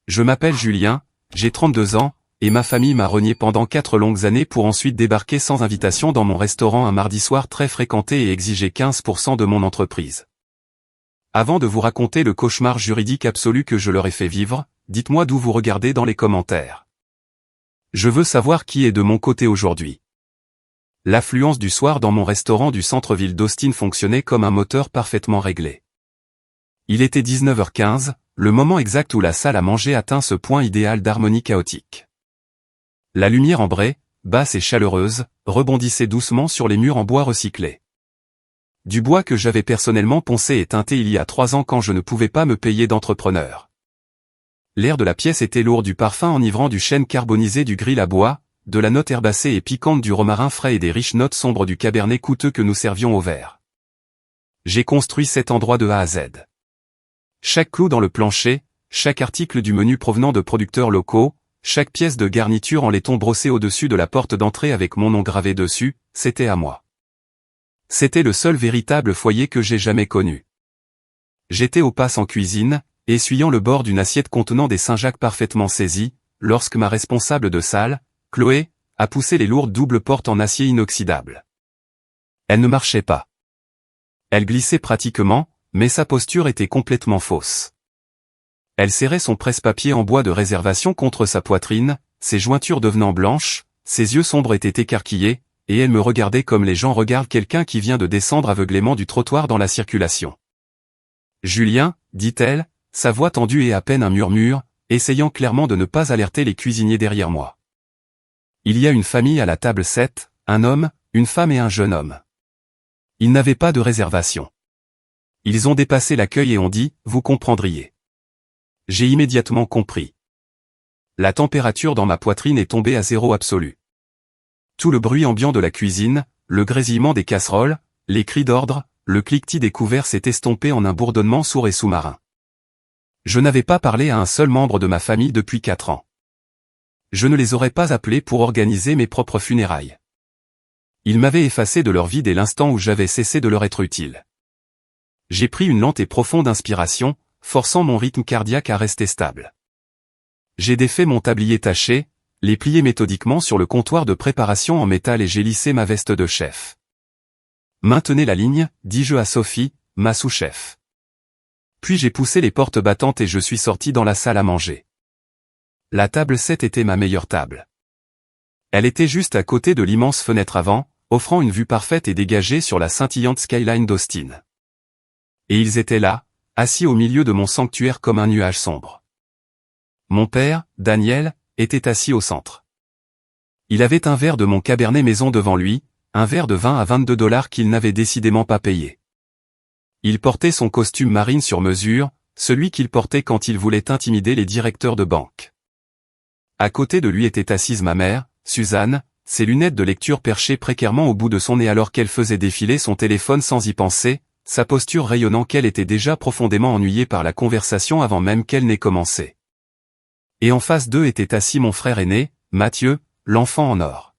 Je m'appelle Julien, j'ai 32 ans, et ma famille m'a renié pendant 4 longues années pour ensuite débarquer sans invitation dans mon restaurant un mardi soir très fréquenté et exiger 15% de mon entreprise. Avant de vous raconter le cauchemar juridique absolu que je leur ai fait vivre, dites-moi d'où vous regardez dans les commentaires. Je veux savoir qui est de mon côté aujourd'hui. L'affluence du soir dans mon restaurant du centre-ville d'Austin fonctionnait comme un moteur parfaitement réglé. Il était 19h15, le moment exact où la salle à manger atteint ce point idéal d'harmonie chaotique. La lumière ambrée, basse et chaleureuse, rebondissait doucement sur les murs en bois recyclé. Du bois que j'avais personnellement poncé et teinté il y a 3 ans quand je ne pouvais pas me payer d'entrepreneur. L'air de la pièce était lourd du parfum enivrant du chêne carbonisé du grill à bois, de la note herbacée et piquante du romarin frais et des riches notes sombres du cabernet coûteux que nous servions au verre. J'ai construit cet endroit de A à Z. Chaque clou dans le plancher, chaque article du menu provenant de producteurs locaux, chaque pièce de garniture en laiton brossé au-dessus de la porte d'entrée avec mon nom gravé dessus, c'était à moi. C'était le seul véritable foyer que j'ai jamais connu. J'étais au passe en cuisine, essuyant le bord d'une assiette contenant des Saint-Jacques parfaitement saisis, lorsque ma responsable de salle, Chloé, a poussé les lourdes doubles portes en acier inoxydable. Elle ne marchait pas. Elle glissait pratiquement, mais sa posture était complètement fausse. Elle serrait son presse-papier en bois de réservation contre sa poitrine, ses jointures devenant blanches, ses yeux sombres étaient écarquillés, et elle me regardait comme les gens regardent quelqu'un qui vient de descendre aveuglément du trottoir dans la circulation. « Julien », dit-elle, sa voix tendue et à peine un murmure, essayant clairement de ne pas alerter les cuisiniers derrière moi. « Il y a une famille à la table 7, un homme, une femme et un jeune homme. Ils n'avaient pas de réservation. Ils ont dépassé l'accueil et ont dit, vous comprendriez. » J'ai immédiatement compris. La température dans ma poitrine est tombée à zéro absolu. Tout le bruit ambiant de la cuisine, le grésillement des casseroles, les cris d'ordre, le cliquetis des couverts s'est estompé en un bourdonnement sourd et sous-marin. Je n'avais pas parlé à un seul membre de ma famille depuis 4 ans. Je ne les aurais pas appelés pour organiser mes propres funérailles. Ils m'avaient effacé de leur vie dès l'instant où j'avais cessé de leur être utile. J'ai pris une lente et profonde inspiration, forçant mon rythme cardiaque à rester stable. J'ai défait mon tablier taché, les plié méthodiquement sur le comptoir de préparation en métal et j'ai lissé ma veste de chef. « Maintenez la ligne », dis-je à Sophie, ma sous-chef. Puis j'ai poussé les portes battantes et je suis sorti dans la salle à manger. La table 7 était ma meilleure table. Elle était juste à côté de l'immense fenêtre avant, offrant une vue parfaite et dégagée sur la scintillante skyline d'Austin. Et ils étaient là, assis au milieu de mon sanctuaire comme un nuage sombre. Mon père, Daniel, était assis au centre. Il avait un verre de mon Cabernet Maison devant lui, un verre de vin à $22 qu'il n'avait décidément pas payé. Il portait son costume marine sur mesure, celui qu'il portait quand il voulait intimider les directeurs de banque. À côté de lui était assise ma mère, Suzanne, ses lunettes de lecture perchées précairement au bout de son nez alors qu'elle faisait défiler son téléphone sans y penser, sa posture rayonnant qu'elle était déjà profondément ennuyée par la conversation avant même qu'elle n'ait commencé. Et en face d'eux était assis mon frère aîné, Mathieu, l'enfant en or.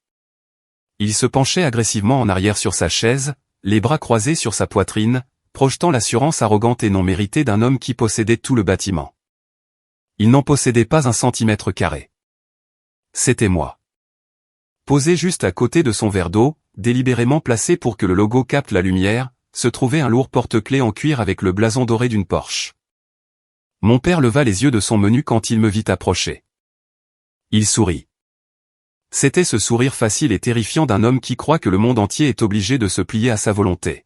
Il se penchait agressivement en arrière sur sa chaise, les bras croisés sur sa poitrine, projetant l'assurance arrogante et non méritée d'un homme qui possédait tout le bâtiment. Il n'en possédait pas un centimètre carré. C'était moi. Posé juste à côté de son verre d'eau, délibérément placé pour que le logo capte la lumière, se trouvait un lourd porte-clés en cuir avec le blason doré d'une Porsche. Mon père leva les yeux de son menu quand il me vit approcher. Il sourit. C'était ce sourire facile et terrifiant d'un homme qui croit que le monde entier est obligé de se plier à sa volonté.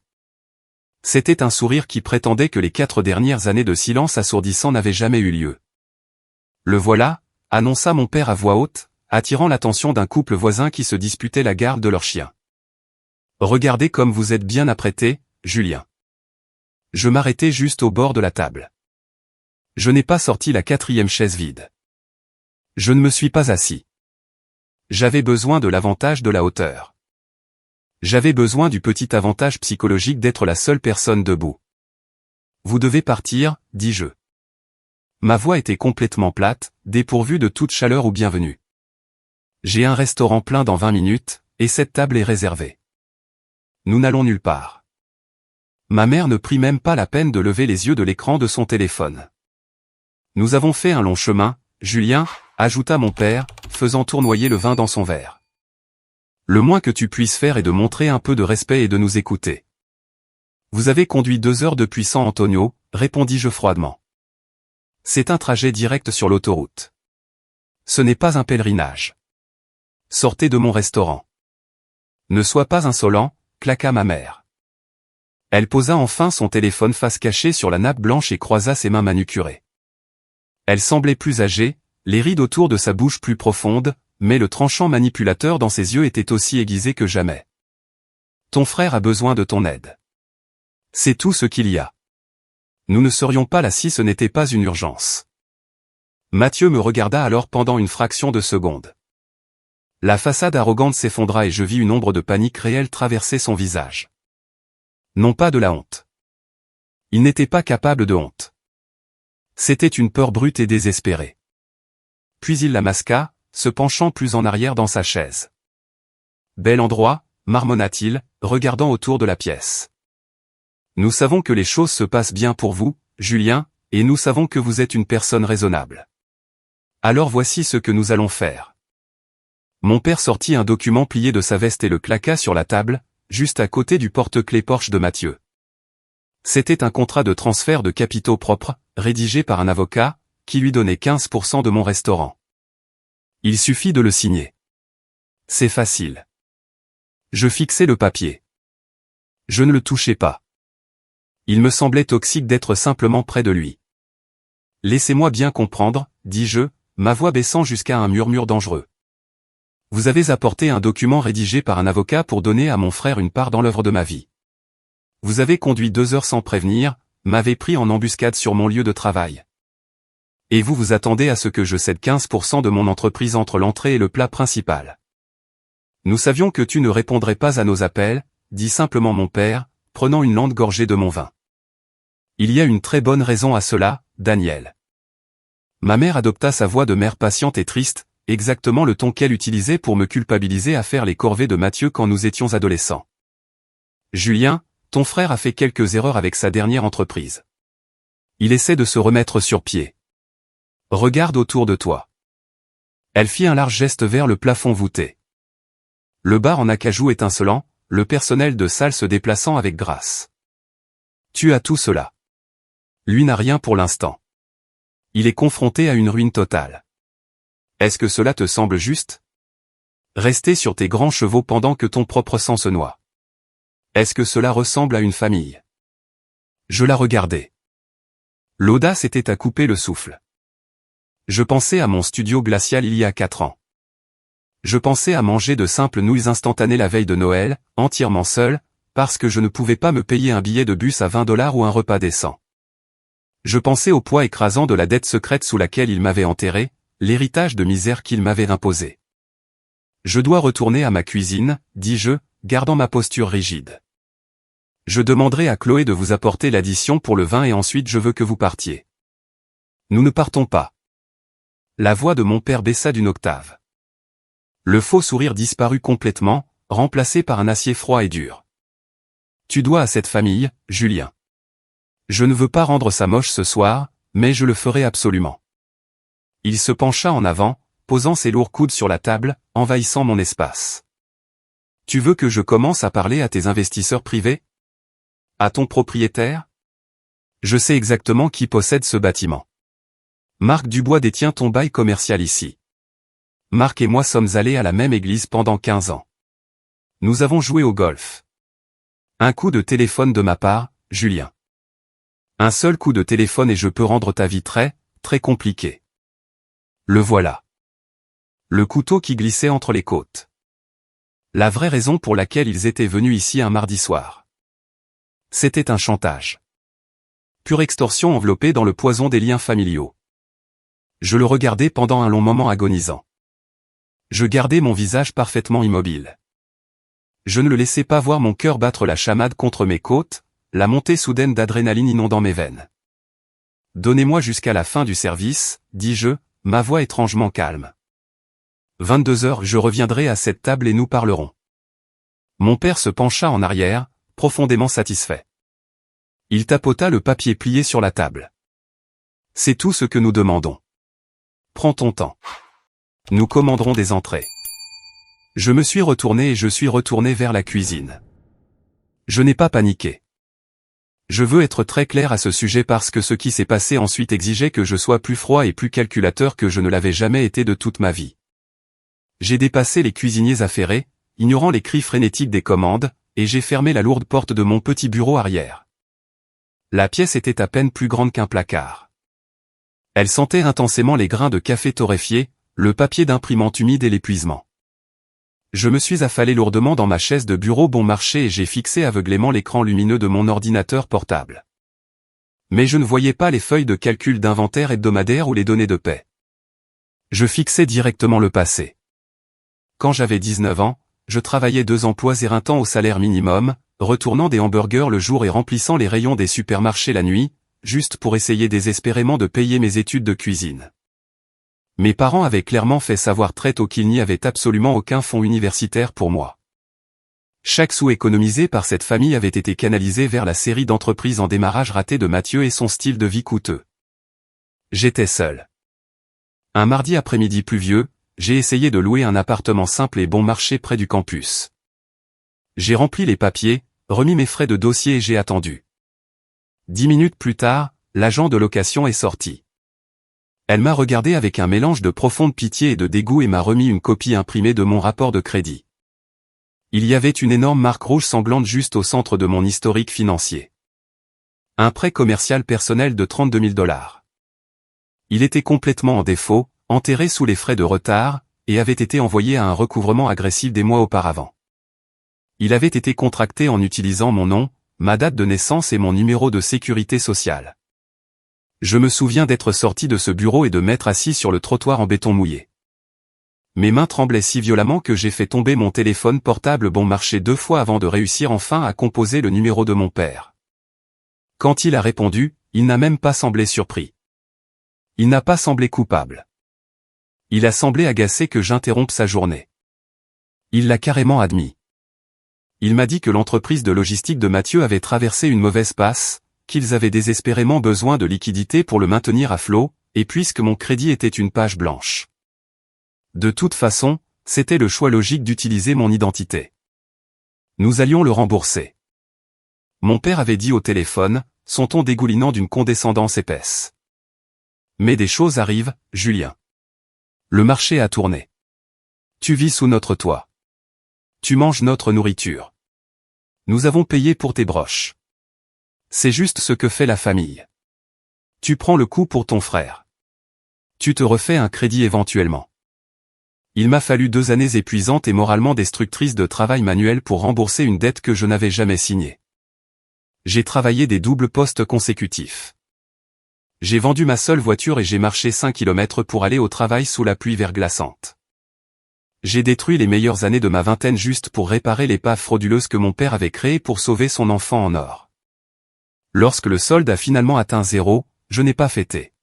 C'était un sourire qui prétendait que les 4 dernières années de silence assourdissant n'avaient jamais eu lieu. « Le voilà », annonça mon père à voix haute, attirant l'attention d'un couple voisin qui se disputait la garde de leur chien. « Regardez comme vous êtes bien apprêté, Julien. » Je m'arrêtai juste au bord de la table. Je n'ai pas sorti la 4e chaise vide. Je ne me suis pas assis. J'avais besoin de l'avantage de la hauteur. J'avais besoin du petit avantage psychologique d'être la seule personne debout. Vous devez partir, dis-je. Ma voix était complètement plate, dépourvue de toute chaleur ou bienvenue. J'ai un restaurant plein dans 20 minutes, et cette table est réservée. Nous n'allons nulle part. Ma mère ne prit même pas la peine de lever les yeux de l'écran de son téléphone. Nous avons fait un long chemin, Julien, ajouta mon père, faisant tournoyer le vin dans son verre. Le moins que tu puisses faire est de montrer un peu de respect et de nous écouter. Vous avez conduit 2 heures depuis San Antonio, répondis-je froidement. C'est un trajet direct sur l'autoroute. Ce n'est pas un pèlerinage. Sortez de mon restaurant. Ne sois pas insolent, claqua ma mère. Elle posa enfin son téléphone face cachée sur la nappe blanche et croisa ses mains manucurées. Elle semblait plus âgée, les rides autour de sa bouche plus profondes, mais le tranchant manipulateur dans ses yeux était aussi aiguisé que jamais. Ton frère a besoin de ton aide. C'est tout ce qu'il y a. Nous ne serions pas là si ce n'était pas une urgence. Mathieu me regarda alors pendant une fraction de seconde. La façade arrogante s'effondra et je vis une ombre de panique réelle traverser son visage. Non pas de la honte. Il n'était pas capable de honte. C'était une peur brute et désespérée. Puis il la masqua, se penchant plus en arrière dans sa chaise. Bel endroit, marmonna-t-il, regardant autour de la pièce. Nous savons que les choses se passent bien pour vous, Julien, et nous savons que vous êtes une personne raisonnable. Alors voici ce que nous allons faire. Mon père sortit un document plié de sa veste et le claqua sur la table, juste à côté du porte-clés Porsche de Mathieu. C'était un contrat de transfert de capitaux propres, rédigé par un avocat, qui lui donnait 15% de mon restaurant. Il suffit de le signer. C'est facile. Je fixai le papier. Je ne le touchais pas. Il me semblait toxique d'être simplement près de lui. Laissez-moi bien comprendre, dis-je, ma voix baissant jusqu'à un murmure dangereux. Vous avez apporté un document rédigé par un avocat pour donner à mon frère une part dans l'œuvre de ma vie. Vous avez conduit 2 heures sans prévenir, m'avez pris en embuscade sur mon lieu de travail. Et vous vous attendez à ce que je cède 15% de mon entreprise entre l'entrée et le plat principal. Nous savions que tu ne répondrais pas à nos appels, dit simplement mon père, prenant une lente gorgée de mon vin. Il y a une très bonne raison à cela, Daniel. Ma mère adopta sa voix de mère patiente et triste, exactement le ton qu'elle utilisait pour me culpabiliser à faire les corvées de Mathieu quand nous étions adolescents. Julien, ton frère a fait quelques erreurs avec sa dernière entreprise. Il essaie de se remettre sur pied. Regarde autour de toi. Elle fit un large geste vers le plafond voûté. Le bar en acajou étincelant, le personnel de salle se déplaçant avec grâce. Tu as tout cela. Lui n'a rien pour l'instant. Il est confronté à une ruine totale. Est-ce que cela te semble juste? Rester sur tes grands chevaux pendant que ton propre sang se noie. Est-ce que cela ressemble à une famille? Je la regardais. L'audace était à couper le souffle. Je pensais à mon studio glacial il y a 4 ans. Je pensais à manger de simples nouilles instantanées la veille de Noël, entièrement seul, parce que je ne pouvais pas me payer un billet de bus à $20 ou un repas décent. Je pensais au poids écrasant de la dette secrète sous laquelle il m'avait enterré, l'héritage de misère qu'il m'avait imposé. Je dois retourner à ma cuisine, dis-je, gardant ma posture rigide. Je demanderai à Chloé de vous apporter l'addition pour le vin et ensuite je veux que vous partiez. Nous ne partons pas. La voix de mon père baissa d'une octave. Le faux sourire disparut complètement, remplacé par un acier froid et dur. Tu dois à cette famille, Julien. Je ne veux pas rendre ça moche ce soir, mais je le ferai absolument. Il se pencha en avant, posant ses lourds coudes sur la table, envahissant mon espace. Tu veux que je commence à parler à tes investisseurs privés? À ton propriétaire? Je sais exactement qui possède ce bâtiment. Marc Dubois détient ton bail commercial ici. Marc et moi sommes allés à la même église pendant 15 ans. Nous avons joué au golf. Un coup de téléphone de ma part, Julien. Un seul coup de téléphone et je peux rendre ta vie très, très compliquée. Le voilà. Le couteau qui glissait entre les côtes. La vraie raison pour laquelle ils étaient venus ici un mardi soir. C'était un chantage. Pure extorsion enveloppée dans le poison des liens familiaux. Je le regardais pendant un long moment agonisant. Je gardais mon visage parfaitement immobile. Je ne le laissais pas voir mon cœur battre la chamade contre mes côtes, la montée soudaine d'adrénaline inondant mes veines. Donnez-moi jusqu'à la fin du service, dis-je, ma voix étrangement calme. 22 heures, je reviendrai à cette table et nous parlerons. Mon père se pencha en arrière, profondément satisfait. Il tapota le papier plié sur la table. C'est tout ce que nous demandons. Prends ton temps. Nous commanderons des entrées. Je me suis retourné et je suis retourné vers la cuisine. Je n'ai pas paniqué. Je veux être très clair à ce sujet parce que ce qui s'est passé ensuite exigeait que je sois plus froid et plus calculateur que je ne l'avais jamais été de toute ma vie. J'ai dépassé les cuisiniers affairés, ignorant les cris frénétiques des commandes, et j'ai fermé la lourde porte de mon petit bureau arrière. La pièce était à peine plus grande qu'un placard. Elle sentait intensément les grains de café torréfié, le papier d'imprimante humide et l'épuisement. Je me suis affalé lourdement dans ma chaise de bureau bon marché et j'ai fixé aveuglément l'écran lumineux de mon ordinateur portable. Mais je ne voyais pas les feuilles de calcul d'inventaire hebdomadaire ou les données de paie. Je fixais directement le passé. Quand j'avais 19 ans, je travaillais 2 emplois éreintants au salaire minimum, retournant des hamburgers le jour et remplissant les rayons des supermarchés la nuit, juste pour essayer désespérément de payer mes études de cuisine. Mes parents avaient clairement fait savoir très tôt qu'il n'y avait absolument aucun fonds universitaire pour moi. Chaque sou économisé par cette famille avait été canalisé vers la série d'entreprises en démarrage raté de Mathieu et son style de vie coûteux. J'étais seul. Un mardi après-midi pluvieux, j'ai essayé de louer un appartement simple et bon marché près du campus. J'ai rempli les papiers, remis mes frais de dossier et j'ai attendu. 10 minutes plus tard, l'agent de location est sorti. Elle m'a regardé avec un mélange de profonde pitié et de dégoût et m'a remis une copie imprimée de mon rapport de crédit. Il y avait une énorme marque rouge sanglante juste au centre de mon historique financier. Un prêt commercial personnel de 32 000 $. Il était complètement en défaut, enterré sous les frais de retard, et avait été envoyé à un recouvrement agressif des mois auparavant. Il avait été contracté en utilisant mon nom, ma date de naissance et mon numéro de sécurité sociale. Je me souviens d'être sorti de ce bureau et de m'être assis sur le trottoir en béton mouillé. Mes mains tremblaient si violemment que j'ai fait tomber mon téléphone portable bon marché 2 fois avant de réussir enfin à composer le numéro de mon père. Quand il a répondu, il n'a même pas semblé surpris. Il n'a pas semblé coupable. Il a semblé agacé que j'interrompe sa journée. Il l'a carrément admis. Il m'a dit que l'entreprise de logistique de Mathieu avait traversé une mauvaise passe, qu'ils avaient désespérément besoin de liquidités pour le maintenir à flot, et puisque mon crédit était une page blanche. De toute façon, c'était le choix logique d'utiliser mon identité. Nous allions le rembourser. Mon père avait dit au téléphone, son ton dégoulinant d'une condescendance épaisse. Mais des choses arrivent, Julien. Le marché a tourné. Tu vis sous notre toit. Tu manges notre nourriture. Nous avons payé pour tes broches. C'est juste ce que fait la famille. Tu prends le coup pour ton frère. Tu te refais un crédit éventuellement. Il m'a fallu 2 années épuisantes et moralement destructrices de travail manuel pour rembourser une dette que je n'avais jamais signée. J'ai travaillé des doubles postes consécutifs. J'ai vendu ma seule voiture et j'ai marché 5 kilomètres pour aller au travail sous la pluie verglaçante. J'ai détruit les meilleures années de ma vingtaine juste pour réparer l'épave frauduleuse que mon père avait créée pour sauver son enfant en or. Lorsque le solde a finalement atteint 0, je n'ai pas fêté.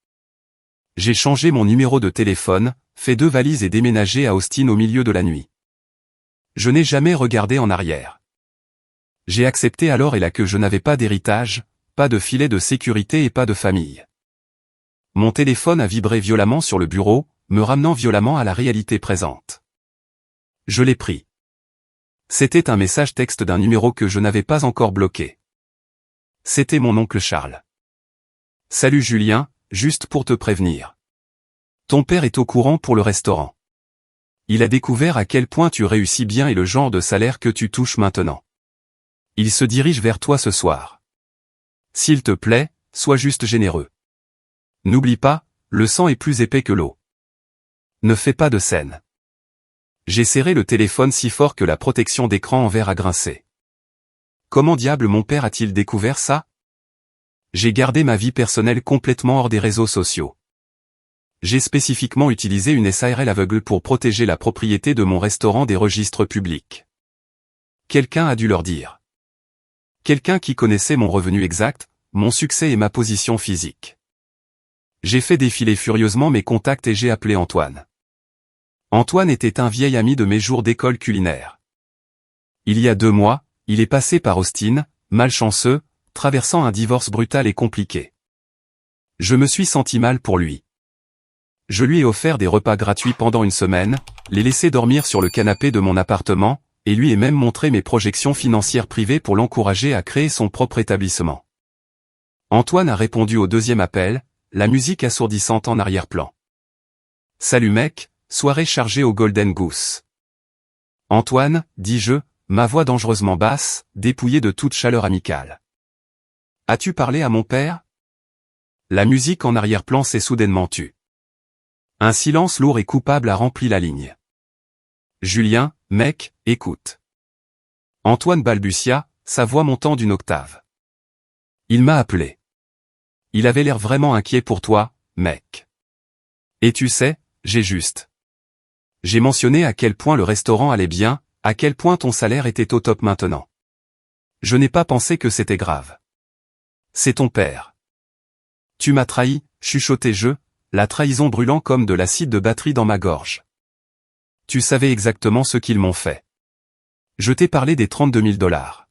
J'ai changé mon numéro de téléphone, fait 2 valises et déménagé à Austin au milieu de la nuit. Je n'ai jamais regardé en arrière. J'ai accepté alors et là que je n'avais pas d'héritage, pas de filet de sécurité et pas de famille. Mon téléphone a vibré violemment sur le bureau, me ramenant violemment à la réalité présente. Je l'ai pris. C'était un message texte d'un numéro que je n'avais pas encore bloqué. C'était mon oncle Charles. Salut Julien, juste pour te prévenir. Ton père est au courant pour le restaurant. Il a découvert à quel point tu réussis bien et le genre de salaire que tu touches maintenant. Il se dirige vers toi ce soir. S'il te plaît, sois juste généreux. N'oublie pas, le sang est plus épais que l'eau. Ne fais pas de scène. J'ai serré le téléphone si fort que la protection d'écran en verre a grincé. Comment diable mon père a-t-il découvert ça? J'ai gardé ma vie personnelle complètement hors des réseaux sociaux. J'ai spécifiquement utilisé une SARL aveugle pour protéger la propriété de mon restaurant des registres publics. Quelqu'un a dû leur dire. Quelqu'un qui connaissait mon revenu exact, mon succès et ma position physique. J'ai fait défiler furieusement mes contacts et j'ai appelé Antoine. Antoine était un vieil ami de mes jours d'école culinaire. Il y a 2 mois, il est passé par Austin, malchanceux, traversant un divorce brutal et compliqué. Je me suis senti mal pour lui. Je lui ai offert des repas gratuits pendant une semaine, l'ai laissé dormir sur le canapé de mon appartement, et lui ai même montré mes projections financières privées pour l'encourager à créer son propre établissement. Antoine a répondu au deuxième appel, la musique assourdissante en arrière-plan. Salut mec, soirée chargée au Golden Goose. Antoine, dis-je, ma voix dangereusement basse, dépouillée de toute chaleur amicale. As-tu parlé à mon père? La musique en arrière-plan s'est soudainement tue. Un silence lourd et coupable a rempli la ligne. Julien, mec, écoute. Antoine balbutia, sa voix montant d'une octave. Il m'a appelé. Il avait l'air vraiment inquiet pour toi, mec. Et tu sais, J'ai mentionné à quel point le restaurant allait bien, à quel point ton salaire était au top maintenant. Je n'ai pas pensé que c'était grave. C'est ton père. Tu m'as trahi, chuchotai-je, la trahison brûlant comme de l'acide de batterie dans ma gorge. Tu savais exactement ce qu'ils m'ont fait. Je t'ai parlé des 32 000 $.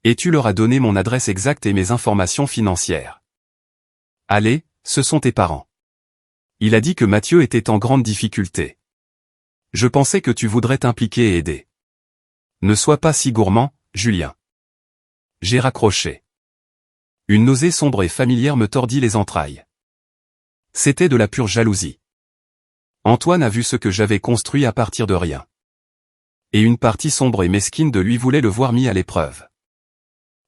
Et tu leur as donné mon adresse exacte et mes informations financières. Allez, ce sont tes parents. Il a dit que Mathieu était en grande difficulté. Je pensais que tu voudrais t'impliquer et aider. Ne sois pas si gourmand, Julien. J'ai raccroché. Une nausée sombre et familière me tordit les entrailles. C'était de la pure jalousie. Antoine a vu ce que j'avais construit à partir de rien. Et une partie sombre et mesquine de lui voulait le voir mis à l'épreuve.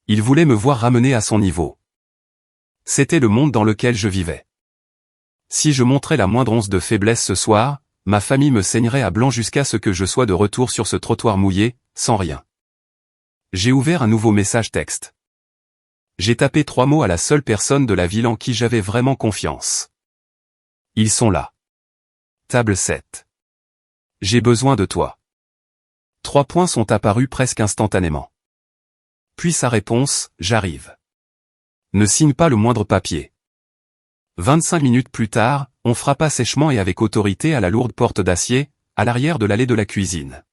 Il voulait me voir ramené à son niveau. C'était le monde dans lequel je vivais. Si je montrais la moindre once de faiblesse ce soir, ma famille me saignerait à blanc jusqu'à ce que je sois de retour sur ce trottoir mouillé, sans rien. J'ai ouvert un nouveau message texte. J'ai tapé 3 mots à la seule personne de la ville en qui j'avais vraiment confiance. Ils sont là. Table 7. J'ai besoin de toi. 3 points sont apparus presque instantanément. Puis sa réponse, j'arrive. Ne signe pas le moindre papier. 25 minutes plus tard, on frappa sèchement et avec autorité à la lourde porte d'acier, à l'arrière de l'allée de la cuisine.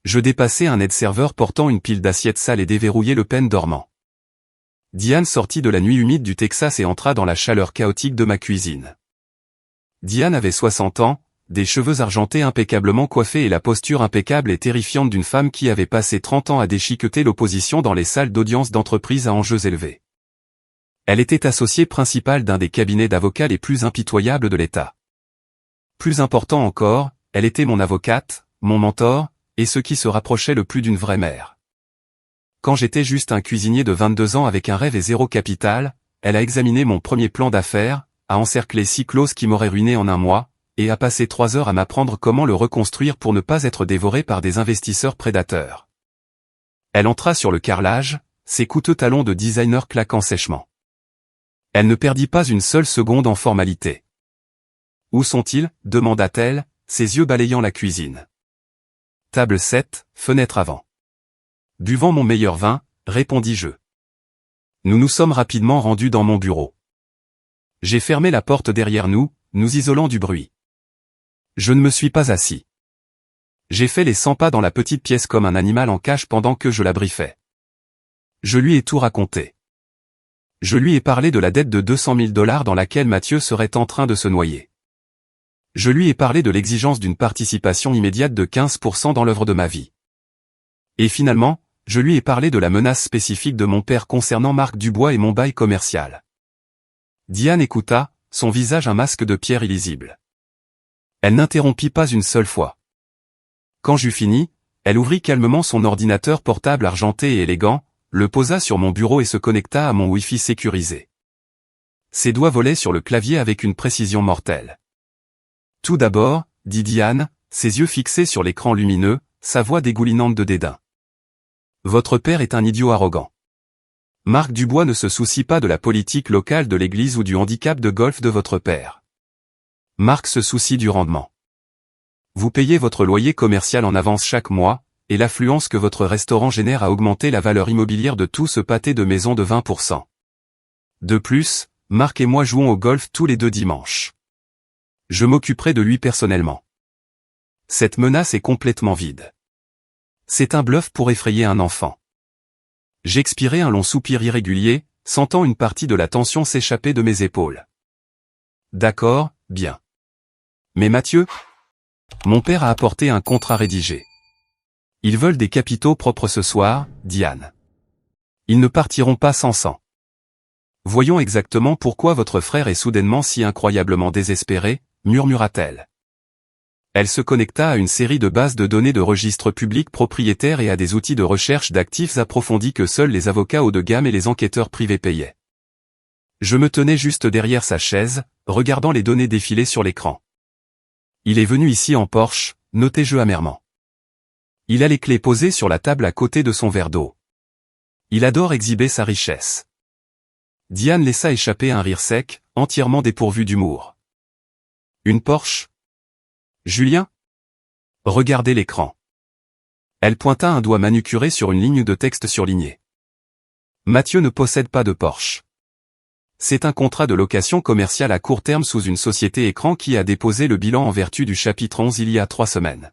Je dépassai un aide-serveur portant une pile d'assiettes sales et déverrouillai le pêne dormant. Diane sortit de la nuit humide du Texas et entra dans la chaleur chaotique de ma cuisine. Diane avait 60 ans, des cheveux argentés impeccablement coiffés et la posture impeccable et terrifiante d'une femme qui avait passé 30 ans à déchiqueter l'opposition dans les salles d'audience d'entreprises à enjeux élevés. Elle était associée principale d'un des cabinets d'avocats les plus impitoyables de l'État. Plus important encore, elle était mon avocate, mon mentor, et ce qui se rapprochait le plus d'une vraie mère. Quand j'étais juste un cuisinier de 22 ans avec un rêve et zéro capital, elle a examiné mon premier plan d'affaires, a encerclé 6 clauses qui m'auraient ruiné en un mois, et a passé 3 heures à m'apprendre comment le reconstruire pour ne pas être dévoré par des investisseurs prédateurs. Elle entra sur le carrelage, ses coûteux talons de designer claquant sèchement. Elle ne perdit pas une seule seconde en formalité. « Où sont-ils » demanda-t-elle, ses yeux balayant la cuisine. Table 7, fenêtre avant. Buvant mon meilleur vin, répondis-je. Nous nous sommes rapidement rendus dans mon bureau. J'ai fermé la porte derrière nous, nous isolant du bruit. Je ne me suis pas assis. J'ai fait les 100 pas dans la petite pièce comme un animal en cage pendant que je la briefais. Je lui ai tout raconté. Je lui ai parlé de la dette de 200 000 $ dans laquelle Mathieu serait en train de se noyer. Je lui ai parlé de l'exigence d'une participation immédiate de 15% dans l'œuvre de ma vie. Et finalement, je lui ai parlé de la menace spécifique de mon père concernant Marc Dubois et mon bail commercial. Diane écouta, son visage un masque de pierre illisible. Elle n'interrompit pas une seule fois. Quand j'eus fini, elle ouvrit calmement son ordinateur portable argenté et élégant, le posa sur mon bureau et se connecta à mon Wi-Fi sécurisé. Ses doigts volaient sur le clavier avec une précision mortelle. Tout d'abord, dit Diane, ses yeux fixés sur l'écran lumineux, sa voix dégoulinante de dédain. Votre père est un idiot arrogant. Marc Dubois ne se soucie pas de la politique locale de l'église ou du handicap de golf de votre père. Marc se soucie du rendement. Vous payez votre loyer commercial en avance chaque mois, et l'affluence que votre restaurant génère a augmenté la valeur immobilière de tout ce pâté de maison de 20%. De plus, Marc et moi jouons au golf tous les 2 dimanches. Je m'occuperai de lui personnellement. Cette menace est complètement vide. C'est un bluff pour effrayer un enfant. J'expirai un long soupir irrégulier, sentant une partie de la tension s'échapper de mes épaules. D'accord, bien. Mais Mathieu, mon père a apporté un contrat rédigé. Ils veulent des capitaux propres ce soir, Diane. Ils ne partiront pas sans sang. Voyons exactement pourquoi votre frère est soudainement si incroyablement désespéré, murmura-t-elle. Elle se connecta à une série de bases de données de registres publics propriétaires et à des outils de recherche d'actifs approfondis que seuls les avocats haut de gamme et les enquêteurs privés payaient. Je me tenais juste derrière sa chaise, regardant les données défiler sur l'écran. Il est venu ici en Porsche, notai-je amèrement. Il a les clés posées sur la table à côté de son verre d'eau. Il adore exhiber sa richesse. Diane laissa échapper un rire sec, entièrement dépourvu d'humour. Une Porsche? Julien? Regardez l'écran. Elle pointa un doigt manucuré sur une ligne de texte surlignée. Mathieu ne possède pas de Porsche. C'est un contrat de location commerciale à court terme sous une société écran qui a déposé le bilan en vertu du chapitre 11 il y a 3 semaines.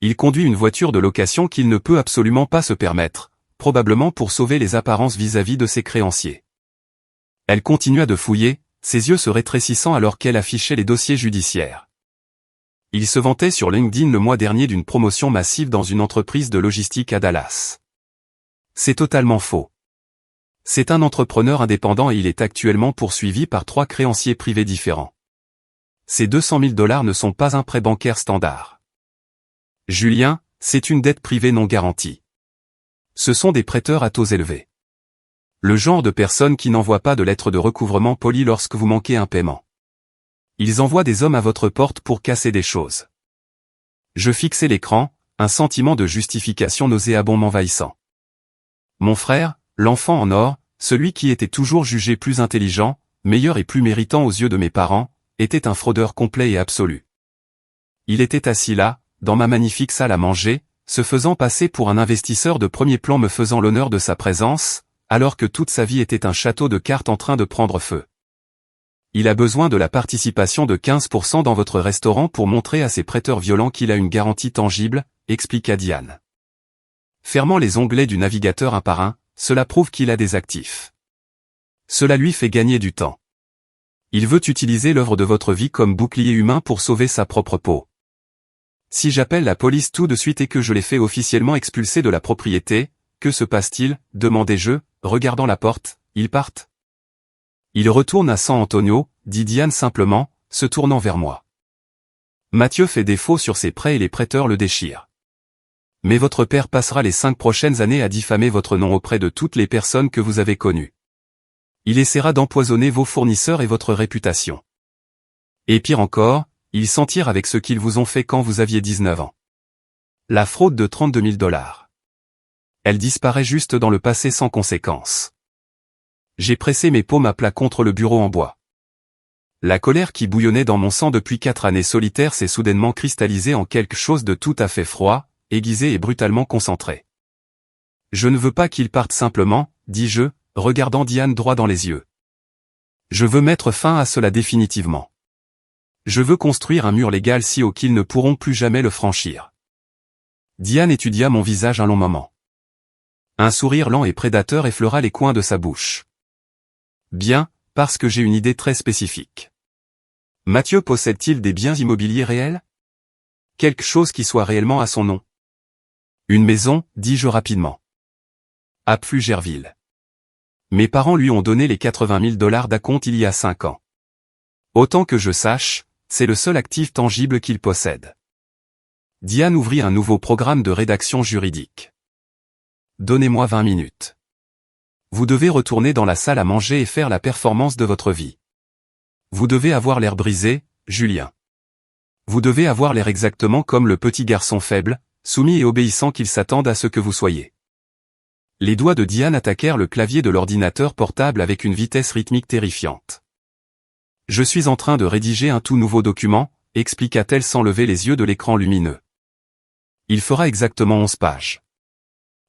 Il conduit une voiture de location qu'il ne peut absolument pas se permettre, probablement pour sauver les apparences vis-à-vis de ses créanciers. Elle continua de fouiller, ses yeux se rétrécissant alors qu'elle affichait les dossiers judiciaires. Il se vantait sur LinkedIn le mois dernier d'une promotion massive dans une entreprise de logistique à Dallas. C'est totalement faux. C'est un entrepreneur indépendant et il est actuellement poursuivi par 3 créanciers privés différents. Ces 200 000 $ ne sont pas un prêt bancaire standard. Julien, c'est une dette privée non garantie. Ce sont des prêteurs à taux élevés. Le genre de personnes qui n'envoient pas de lettre de recouvrement polie lorsque vous manquez un paiement. Ils envoient des hommes à votre porte pour casser des choses. Je fixai l'écran, un sentiment de justification nauséabond m'envahissant. Mon frère, l'enfant en or, celui qui était toujours jugé plus intelligent, meilleur et plus méritant aux yeux de mes parents, était un fraudeur complet et absolu. Il était assis là, dans ma magnifique salle à manger, se faisant passer pour un investisseur de premier plan me faisant l'honneur de sa présence, alors que toute sa vie était un château de cartes en train de prendre feu. Il a besoin de la participation de 15% dans votre restaurant pour montrer à ses prêteurs violents qu'il a une garantie tangible, expliqua Diane. Fermant les onglets du navigateur un par un, cela prouve qu'il a des actifs. Cela lui fait gagner du temps. Il veut utiliser l'œuvre de votre vie comme bouclier humain pour sauver sa propre peau. Si j'appelle la police tout de suite et que je les fais officiellement expulser de la propriété, que se passe-t-il, demandai-je, regardant la porte, ils partent. Il retourne à San Antonio, dit Diane simplement, se tournant vers moi. Mathieu fait défaut sur ses prêts et les prêteurs le déchirent. Mais votre père passera les 5 prochaines années à diffamer votre nom auprès de toutes les personnes que vous avez connues. Il essaiera d'empoisonner vos fournisseurs et votre réputation. Et pire encore, il s'en tire avec ce qu'ils vous ont fait quand vous aviez 19 ans. La fraude de 32 000 $. Elle disparaît juste dans le passé sans conséquence. J'ai pressé mes paumes à plat contre le bureau en bois. La colère qui bouillonnait dans mon sang depuis 4 années solitaires s'est soudainement cristallisée en quelque chose de tout à fait froid, aiguisé et brutalement concentré. Je ne veux pas qu'il parte simplement, dis-je, regardant Diane droit dans les yeux. Je veux mettre fin à cela définitivement. Je veux construire un mur légal si haut qu'ils ne pourront plus jamais le franchir. Diane étudia mon visage un long moment. Un sourire lent et prédateur effleura les coins de sa bouche. Bien, parce que j'ai une idée très spécifique. Mathieu possède-t-il des biens immobiliers réels? Quelque chose qui soit réellement à son nom. Une maison, dis-je rapidement. À Pflugerville. Mes parents lui ont donné les 80 000 $ d'acompte il y a 5 ans. Autant que je sache, c'est le seul actif tangible qu'il possède. Diane ouvrit un nouveau programme de rédaction juridique. Donnez-moi 20 minutes. Vous devez retourner dans la salle à manger et faire la performance de votre vie. Vous devez avoir l'air brisé, Julien. Vous devez avoir l'air exactement comme le petit garçon faible, soumis et obéissant qu'il s'attende à ce que vous soyez. Les doigts de Diane attaquèrent le clavier de l'ordinateur portable avec une vitesse rythmique terrifiante. Je suis en train de rédiger un tout nouveau document, expliqua-t-elle sans lever les yeux de l'écran lumineux. Il fera exactement 11 pages.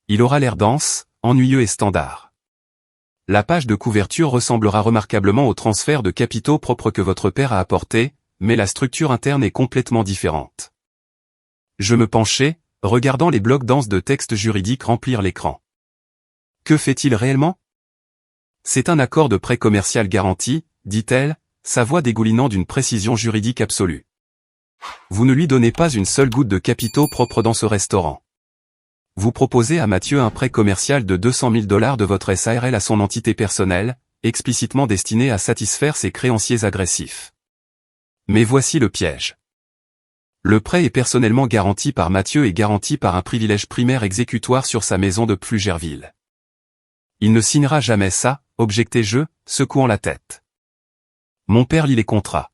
Il aura l'air dense, ennuyeux et standard. La page de couverture ressemblera remarquablement au transfert de capitaux propres que votre père a apporté, mais la structure interne est complètement différente. Je me penchai, regardant les blocs denses de texte juridique remplir l'écran. Que fait-il réellement? C'est un accord de prêt commercial garanti, dit-elle, sa voix dégoulinant d'une précision juridique absolue. Vous ne lui donnez pas une seule goutte de capitaux propres dans ce restaurant. Vous proposez à Mathieu un prêt commercial de 200 000 $ de votre SARL à son entité personnelle, explicitement destiné à satisfaire ses créanciers agressifs. Mais voici le piège. Le prêt est personnellement garanti par Mathieu et garanti par un privilège primaire exécutoire sur sa maison de Plugerville. Il ne signera jamais ça, objectai-je, secouant la tête. Mon père lit les contrats.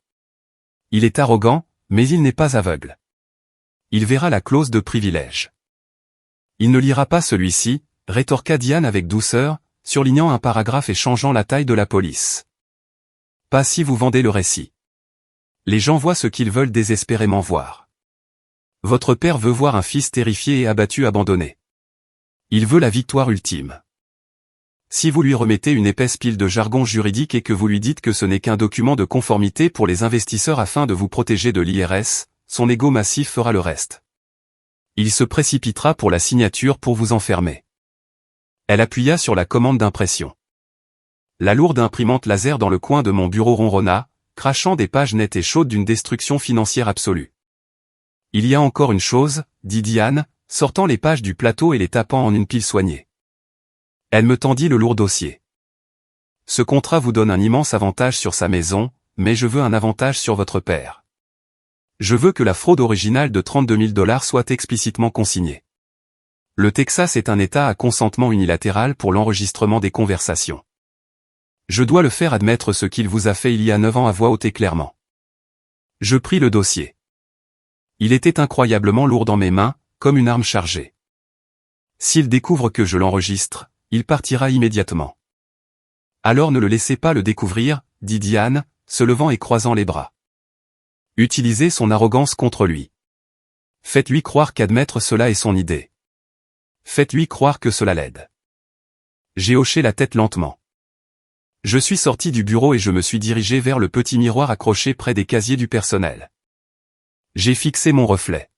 Il est arrogant, mais il n'est pas aveugle. Il verra la clause de privilège. Il ne lira pas celui-ci, rétorqua Diane avec douceur, surlignant un paragraphe et changeant la taille de la police. Pas si vous vendez le récit. Les gens voient ce qu'ils veulent désespérément voir. Votre père veut voir un fils terrifié et abattu abandonné. Il veut la victoire ultime. Si vous lui remettez une épaisse pile de jargon juridique et que vous lui dites que ce n'est qu'un document de conformité pour les investisseurs afin de vous protéger de l'IRS, son ego massif fera le reste. Il se précipitera pour la signature pour vous enfermer. Elle appuya sur la commande d'impression. La lourde imprimante laser dans le coin de mon bureau ronronna, crachant des pages nettes et chaudes d'une destruction financière absolue. Il y a encore une chose, dit Diane, sortant les pages du plateau et les tapant en une pile soignée. Elle me tendit le lourd dossier. Ce contrat vous donne un immense avantage sur sa maison, mais je veux un avantage sur votre père. Je veux que la fraude originale de 32 000 $ soit explicitement consignée. Le Texas est un État à consentement unilatéral pour l'enregistrement des conversations. Je dois le faire admettre ce qu'il vous a fait il y a 9 ans à voix haute et clairement. Je pris le dossier. Il était incroyablement lourd dans mes mains, comme une arme chargée. S'il découvre que je l'enregistre, il partira immédiatement. Alors ne le laissez pas le découvrir, dit Diane, se levant et croisant les bras. Utilisez son arrogance contre lui. Faites-lui croire qu'admettre cela est son idée. Faites-lui croire que cela l'aide. J'ai hoché la tête lentement. Je suis sorti du bureau et je me suis dirigé vers le petit miroir accroché près des casiers du personnel. J'ai fixé mon reflet.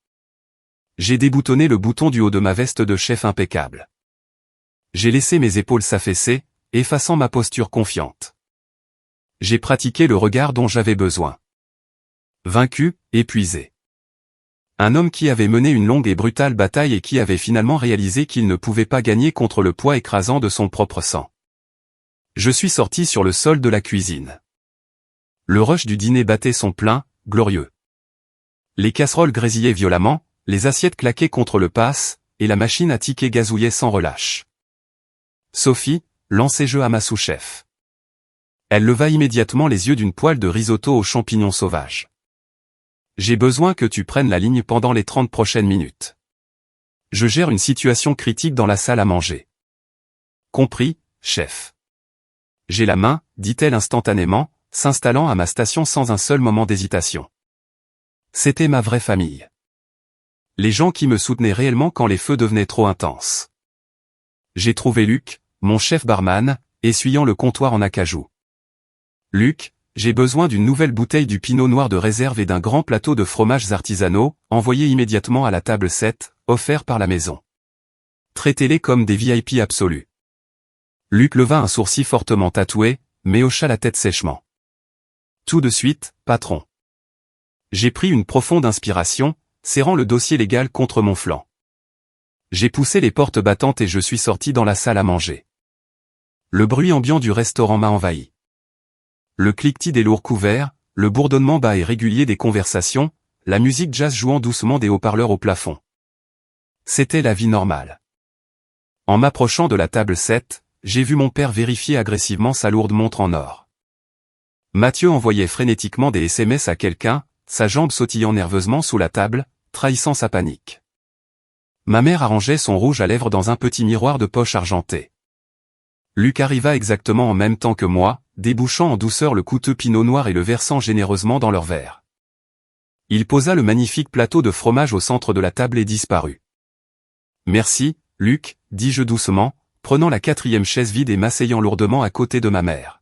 J'ai déboutonné le bouton du haut de ma veste de chef impeccable. J'ai laissé mes épaules s'affaisser, effaçant ma posture confiante. J'ai pratiqué le regard dont j'avais besoin. Vaincu, épuisé. Un homme qui avait mené une longue et brutale bataille et qui avait finalement réalisé qu'il ne pouvait pas gagner contre le poids écrasant de son propre sang. Je suis sorti sur le sol de la cuisine. Le rush du dîner battait son plein, glorieux. Les casseroles grésillaient violemment, les assiettes claquaient contre le passe, et la machine à tickets gazouillait sans relâche. Sophie, lancai-je à ma sous-chef. Elle leva immédiatement les yeux d'une poêle de risotto aux champignons sauvages. J'ai besoin que tu prennes la ligne pendant les 30 prochaines minutes. Je gère une situation critique dans la salle à manger. Compris, chef. J'ai la main, dit-elle instantanément, s'installant à ma station sans un seul moment d'hésitation. C'était ma vraie famille. Les gens qui me soutenaient réellement quand les feux devenaient trop intenses. J'ai trouvé Luc, mon chef barman, essuyant le comptoir en acajou. Luc, j'ai besoin d'une nouvelle bouteille du pinot noir de réserve et d'un grand plateau de fromages artisanaux, envoyés immédiatement à la table 7, offert par la maison. Traitez-les comme des VIP absolus. Luc leva un sourcil fortement tatoué, mais hocha la tête sèchement. Tout de suite, patron. J'ai pris une profonde inspiration, serrant le dossier légal contre mon flanc. J'ai poussé les portes battantes et je suis sorti dans la salle à manger. Le bruit ambiant du restaurant m'a envahi. Le cliquetis des lourds couverts, le bourdonnement bas et régulier des conversations, la musique jazz jouant doucement des haut-parleurs au plafond. C'était la vie normale. En m'approchant de la table 7, j'ai vu mon père vérifier agressivement sa lourde montre en or. Mathieu envoyait frénétiquement des SMS à quelqu'un, sa jambe sautillant nerveusement sous la table, trahissant sa panique. Ma mère arrangeait son rouge à lèvres dans un petit miroir de poche argenté. Luc arriva exactement en même temps que moi, débouchant en douceur le coûteux pinot noir et le versant généreusement dans leur verre. Il posa le magnifique plateau de fromage au centre de la table et disparut. « Merci, Luc, dis-je doucement, prenant la 4e chaise vide et m'asseyant lourdement à côté de ma mère.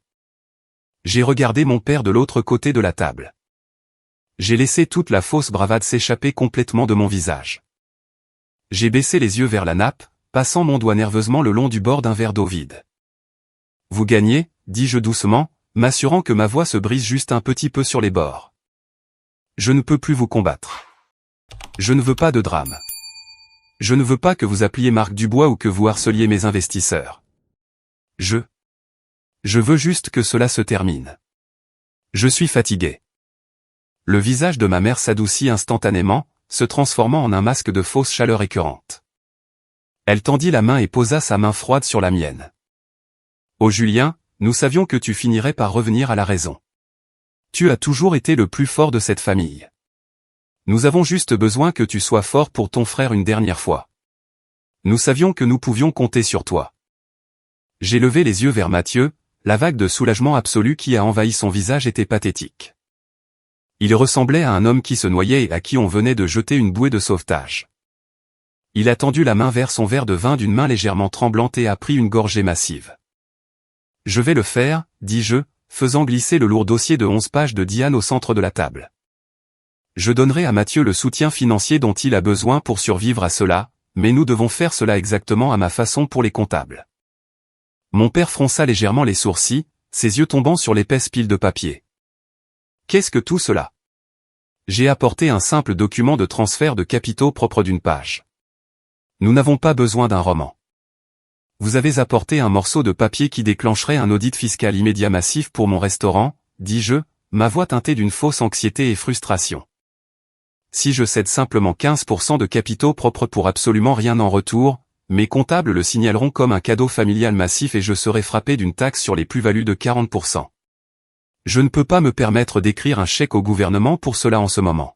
J'ai regardé mon père de l'autre côté de la table. J'ai laissé toute la fausse bravade s'échapper complètement de mon visage. J'ai baissé les yeux vers la nappe, passant mon doigt nerveusement le long du bord d'un verre d'eau vide. « Vous gagnez » dis-je doucement, m'assurant que ma voix se brise juste un petit peu sur les bords. Je ne peux plus vous combattre. Je ne veux pas de drame. Je ne veux pas que vous appeliez Marc Dubois ou que vous harceliez mes investisseurs. Je veux juste que cela se termine. Je suis fatigué. Le visage de ma mère s'adoucit instantanément, se transformant en un masque de fausse chaleur écœurante. Elle tendit la main et posa sa main froide sur la mienne. Oh Julien, nous savions que tu finirais par revenir à la raison. Tu as toujours été le plus fort de cette famille. Nous avons juste besoin que tu sois fort pour ton frère une dernière fois. Nous savions que nous pouvions compter sur toi. J'ai levé les yeux vers Mathieu, la vague de soulagement absolu qui a envahi son visage était pathétique. Il ressemblait à un homme qui se noyait et à qui on venait de jeter une bouée de sauvetage. Il a tendu la main vers son verre de vin d'une main légèrement tremblante et a pris une gorgée massive. Je vais le faire, dis-je, faisant glisser le lourd dossier de 11 pages de Diane au centre de la table. Je donnerai à Mathieu le soutien financier dont il a besoin pour survivre à cela, mais nous devons faire cela exactement à ma façon pour les comptables. Mon père fronça légèrement les sourcils, ses yeux tombant sur l'épaisse pile de papier. Qu'est-ce que tout cela? J'ai apporté un simple document de transfert de capitaux propre d'une page. Nous n'avons pas besoin d'un roman. Vous avez apporté un morceau de papier qui déclencherait un audit fiscal immédiat massif pour mon restaurant, dis-je, ma voix teintée d'une fausse anxiété et frustration. Si je cède simplement 15% de capitaux propres pour absolument rien en retour, mes comptables le signaleront comme un cadeau familial massif et je serai frappé d'une taxe sur les plus-values de 40%. Je ne peux pas me permettre d'écrire un chèque au gouvernement pour cela en ce moment.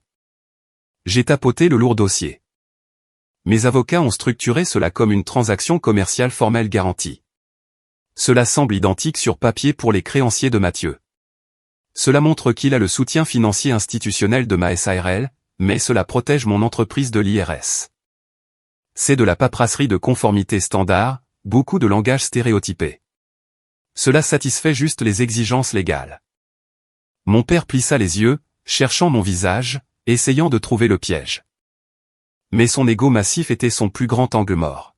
J'ai tapoté le lourd dossier. Mes avocats ont structuré cela comme une transaction commerciale formelle garantie. Cela semble identique sur papier pour les créanciers de Mathieu. Cela montre qu'il a le soutien financier institutionnel de ma SARL, mais cela protège mon entreprise de l'IRS. C'est de la paperasserie de conformité standard, beaucoup de langage stéréotypé. Cela satisfait juste les exigences légales. Mon père plissa les yeux, cherchant mon visage, essayant de trouver le piège. Mais son ego massif était son plus grand angle mort.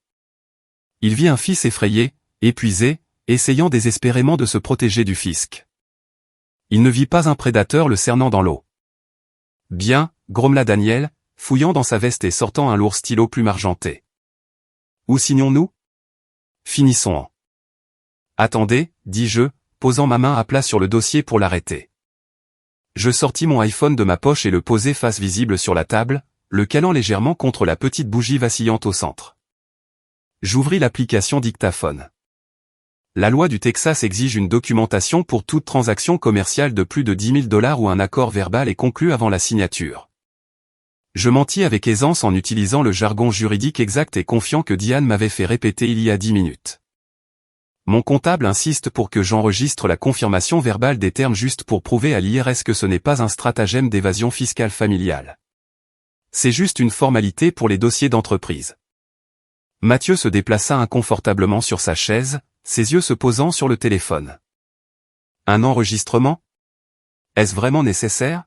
Il vit un fils effrayé, épuisé, essayant désespérément de se protéger du fisc. Il ne vit pas un prédateur le cernant dans l'eau. Bien, grommela Daniel, fouillant dans sa veste et sortant un lourd stylo plume argenté. Où signons-nous? Finissons en. Attendez, dis-je, posant ma main à plat sur le dossier pour l'arrêter. Je sortis mon iPhone de ma poche et le posai face visible sur la table, le calant légèrement contre la petite bougie vacillante au centre. J'ouvris l'application dictaphone. La loi du Texas exige une documentation pour toute transaction commerciale de plus de $10 000 où un accord verbal est conclu avant la signature. Je mentis avec aisance en utilisant le jargon juridique exact et confiant que Diane m'avait fait répéter il y a 10 minutes. Mon comptable insiste pour que j'enregistre la confirmation verbale des termes juste pour prouver à l'IRS que ce n'est pas un stratagème d'évasion fiscale familiale. C'est juste une formalité pour les dossiers d'entreprise. Mathieu se déplaça inconfortablement sur sa chaise, ses yeux se posant sur le téléphone. Un enregistrement? Est-ce vraiment nécessaire?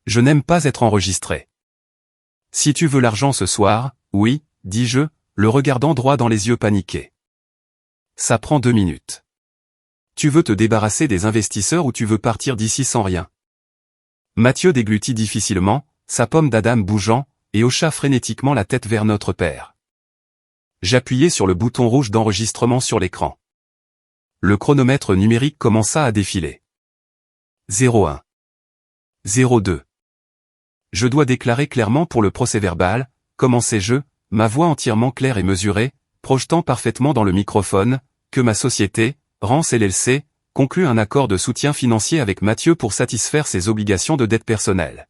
Je n'aime pas être enregistré. Si tu veux l'argent ce soir, oui, dis-je, le regardant droit dans les yeux paniqués. Ça prend 2 minutes. Tu veux te débarrasser des investisseurs ou tu veux partir d'ici sans rien? Mathieu déglutit difficilement, sa pomme d'Adam bougeant, et hocha frénétiquement la tête vers notre père. J'appuyai sur le bouton rouge d'enregistrement sur l'écran. Le chronomètre numérique commença à défiler. 01. 02. Je dois déclarer clairement pour le procès-verbal, commençai-je, ma voix entièrement claire et mesurée, projetant parfaitement dans le microphone, que ma société, Rance LLC, conclut un accord de soutien financier avec Mathieu pour satisfaire ses obligations de dette personnelle.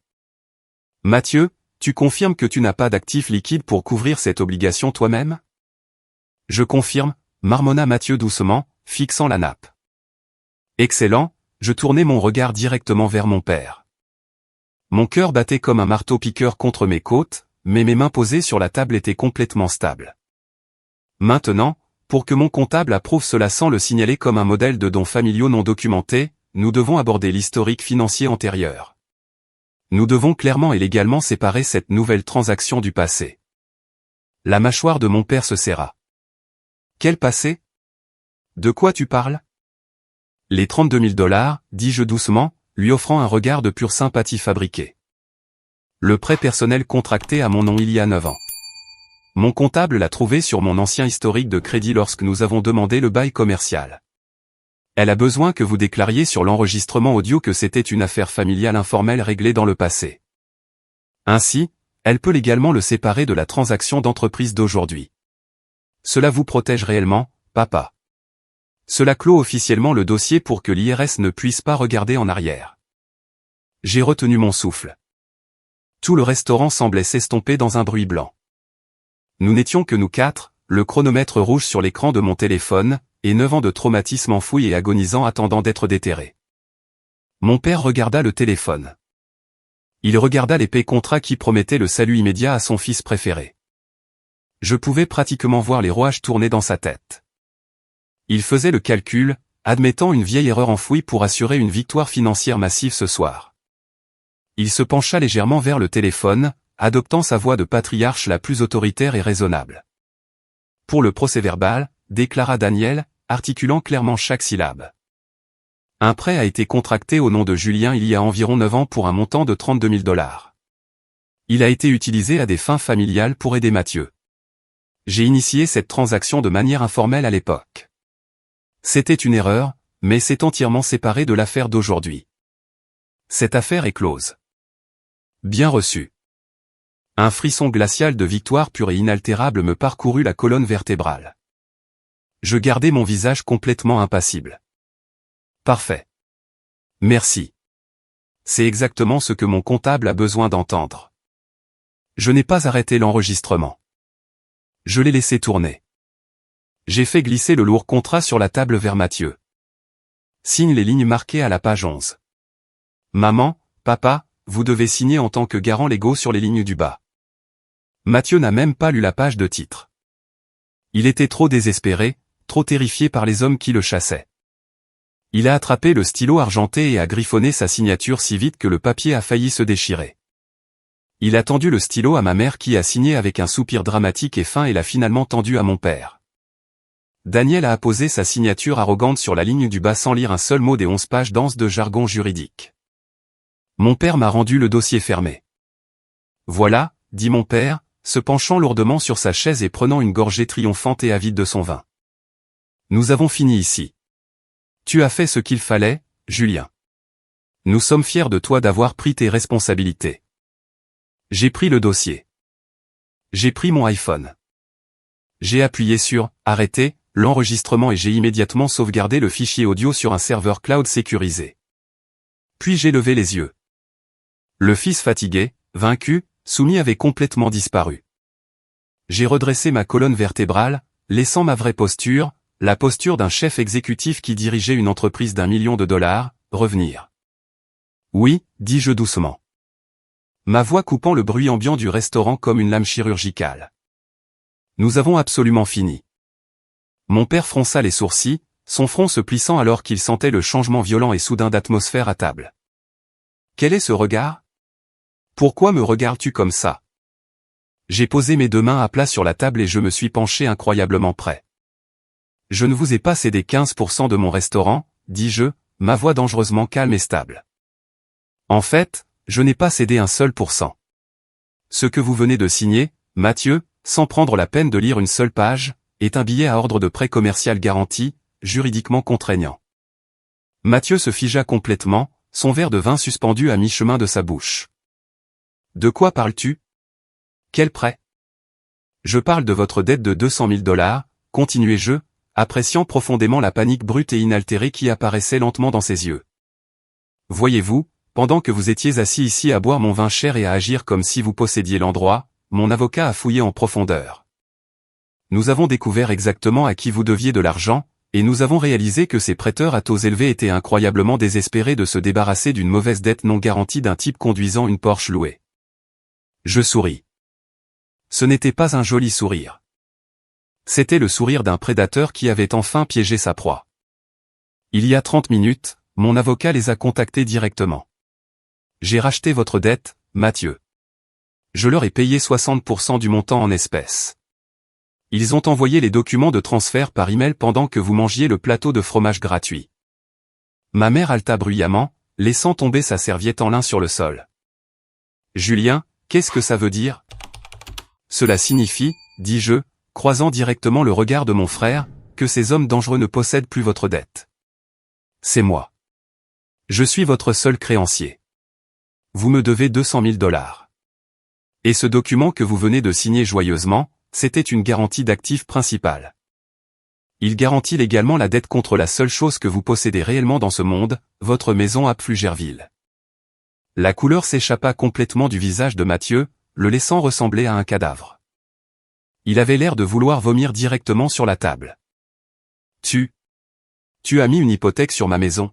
Mathieu, tu confirmes que tu n'as pas d'actifs liquides pour couvrir cette obligation toi-même? Je confirme, marmonna Mathieu doucement, fixant la nappe. Excellent, je tournai mon regard directement vers mon père. Mon cœur battait comme un marteau-piqueur contre mes côtes, mais mes mains posées sur la table étaient complètement stables. Maintenant, pour que mon comptable approuve cela sans le signaler comme un modèle de dons familiaux non documentés, nous devons aborder l'historique financier antérieur. Nous devons clairement et légalement séparer cette nouvelle transaction du passé. La mâchoire de mon père se serra. Quel passé? De quoi tu parles? Les $32 000, dis-je doucement, lui offrant un regard de pure sympathie fabriquée. Le prêt personnel contracté à mon nom il y a 9 ans. Mon comptable l'a trouvé sur mon ancien historique de crédit lorsque nous avons demandé le bail commercial. Elle a besoin que vous déclariez sur l'enregistrement audio que c'était une affaire familiale informelle réglée dans le passé. Ainsi, elle peut légalement le séparer de la transaction d'entreprise d'aujourd'hui. Cela vous protège réellement, papa. Cela clôt officiellement le dossier pour que l'IRS ne puisse pas regarder en arrière. J'ai retenu mon souffle. Tout le restaurant semblait s'estomper dans un bruit blanc. Nous n'étions que nous 4, le chronomètre rouge sur l'écran de mon téléphone, et 9 ans de traumatisme enfoui et agonisant attendant d'être déterré. Mon père regarda le téléphone. Il regarda l'épais contrat qui promettait le salut immédiat à son fils préféré. Je pouvais pratiquement voir les rouages tourner dans sa tête. Il faisait le calcul, admettant une vieille erreur enfouie pour assurer une victoire financière massive ce soir. Il se pencha légèrement vers le téléphone, adoptant sa voix de patriarche la plus autoritaire et raisonnable. Pour le procès-verbal, déclara Daniel, articulant clairement chaque syllabe. Un prêt a été contracté au nom de Julien il y a environ 9 ans pour un montant de 32 000 $. Il a été utilisé à des fins familiales pour aider Mathieu. J'ai initié cette transaction de manière informelle à l'époque. C'était une erreur, mais c'est entièrement séparé de l'affaire d'aujourd'hui. Cette affaire est close. Bien reçu. Un frisson glacial de victoire pure et inaltérable me parcourut la colonne vertébrale. Je gardai mon visage complètement impassible. Parfait. Merci. C'est exactement ce que mon comptable a besoin d'entendre. Je n'ai pas arrêté l'enregistrement. Je l'ai laissé tourner. J'ai fait glisser le lourd contrat sur la table vers Mathieu. Signe les lignes marquées à la page 11. Maman, papa, vous devez signer en tant que garants légaux sur les lignes du bas. Mathieu n'a même pas lu la page de titre. Il était trop désespéré, trop terrifié par les hommes qui le chassaient. Il a attrapé le stylo argenté et a griffonné sa signature si vite que le papier a failli se déchirer. Il a tendu le stylo à ma mère qui a signé avec un soupir dramatique et fin et l'a finalement tendu à mon père. Daniel a apposé sa signature arrogante sur la ligne du bas sans lire un seul mot des 11 pages denses de jargon juridique. Mon père m'a rendu le dossier fermé. Voilà, dit mon père, se penchant lourdement sur sa chaise et prenant une gorgée triomphante et avide de son vin. Nous avons fini ici. Tu as fait ce qu'il fallait, Julien. Nous sommes fiers de toi d'avoir pris tes responsabilités. J'ai pris le dossier. J'ai pris mon iPhone. J'ai appuyé sur « Arrêter » l'enregistrement et j'ai immédiatement sauvegardé le fichier audio sur un serveur cloud sécurisé. Puis j'ai levé les yeux. Le fils fatigué, vaincu, soumis avait complètement disparu. J'ai redressé ma colonne vertébrale, laissant ma vraie posture, la posture d'un chef exécutif qui dirigeait une entreprise d'1 million de $, revenir. Oui, dis-je doucement. Ma voix coupant le bruit ambiant du restaurant comme une lame chirurgicale. Nous avons absolument fini. Mon père fronça les sourcils, son front se plissant alors qu'il sentait le changement violent et soudain d'atmosphère à table. Quel est ce regard? Pourquoi me regardes-tu comme ça? J'ai posé mes 2 mains à plat sur la table et je me suis penché incroyablement près. Je ne vous ai pas cédé 15% de mon restaurant, dis-je, ma voix dangereusement calme et stable. En fait, je n'ai pas cédé un seul pourcent. Ce que vous venez de signer, Mathieu, sans prendre la peine de lire une seule page, est un billet à ordre de prêt commercial garanti, juridiquement contraignant. Mathieu se figea complètement, son verre de vin suspendu à mi-chemin de sa bouche. De quoi parles-tu? Quel prêt? Je parle de votre dette de 200 000 $, continuai-je, appréciant profondément la panique brute et inaltérée qui apparaissait lentement dans ses yeux. Voyez-vous, pendant que vous étiez assis ici à boire mon vin cher et à agir comme si vous possédiez l'endroit, mon avocat a fouillé en profondeur. Nous avons découvert exactement à qui vous deviez de l'argent, et nous avons réalisé que ces prêteurs à taux élevés étaient incroyablement désespérés de se débarrasser d'une mauvaise dette non garantie d'un type conduisant une Porsche louée. Je souris. Ce n'était pas un joli sourire. C'était le sourire d'un prédateur qui avait enfin piégé sa proie. Il y a 30 minutes, mon avocat les a contactés directement. J'ai racheté votre dette, Mathieu. Je leur ai payé 60% du montant en espèces. Ils ont envoyé les documents de transfert par email pendant que vous mangiez le plateau de fromage gratuit. Ma mère haleta bruyamment, laissant tomber sa serviette en lin sur le sol. Julien, qu'est-ce que ça veut dire? Cela signifie, dis-je, croisant directement le regard de mon frère, que ces hommes dangereux ne possèdent plus votre dette. C'est moi. Je suis votre seul créancier. Vous me devez 200 000 $. Et ce document que vous venez de signer joyeusement, c'était une garantie d'actif principal. Il garantit légalement la dette contre la seule chose que vous possédez réellement dans ce monde, votre maison à Pflugerville. La couleur s'échappa complètement du visage de Mathieu, le laissant ressembler à un cadavre. Il avait l'air de vouloir vomir directement sur la table. Tu as mis une hypothèque sur ma maison.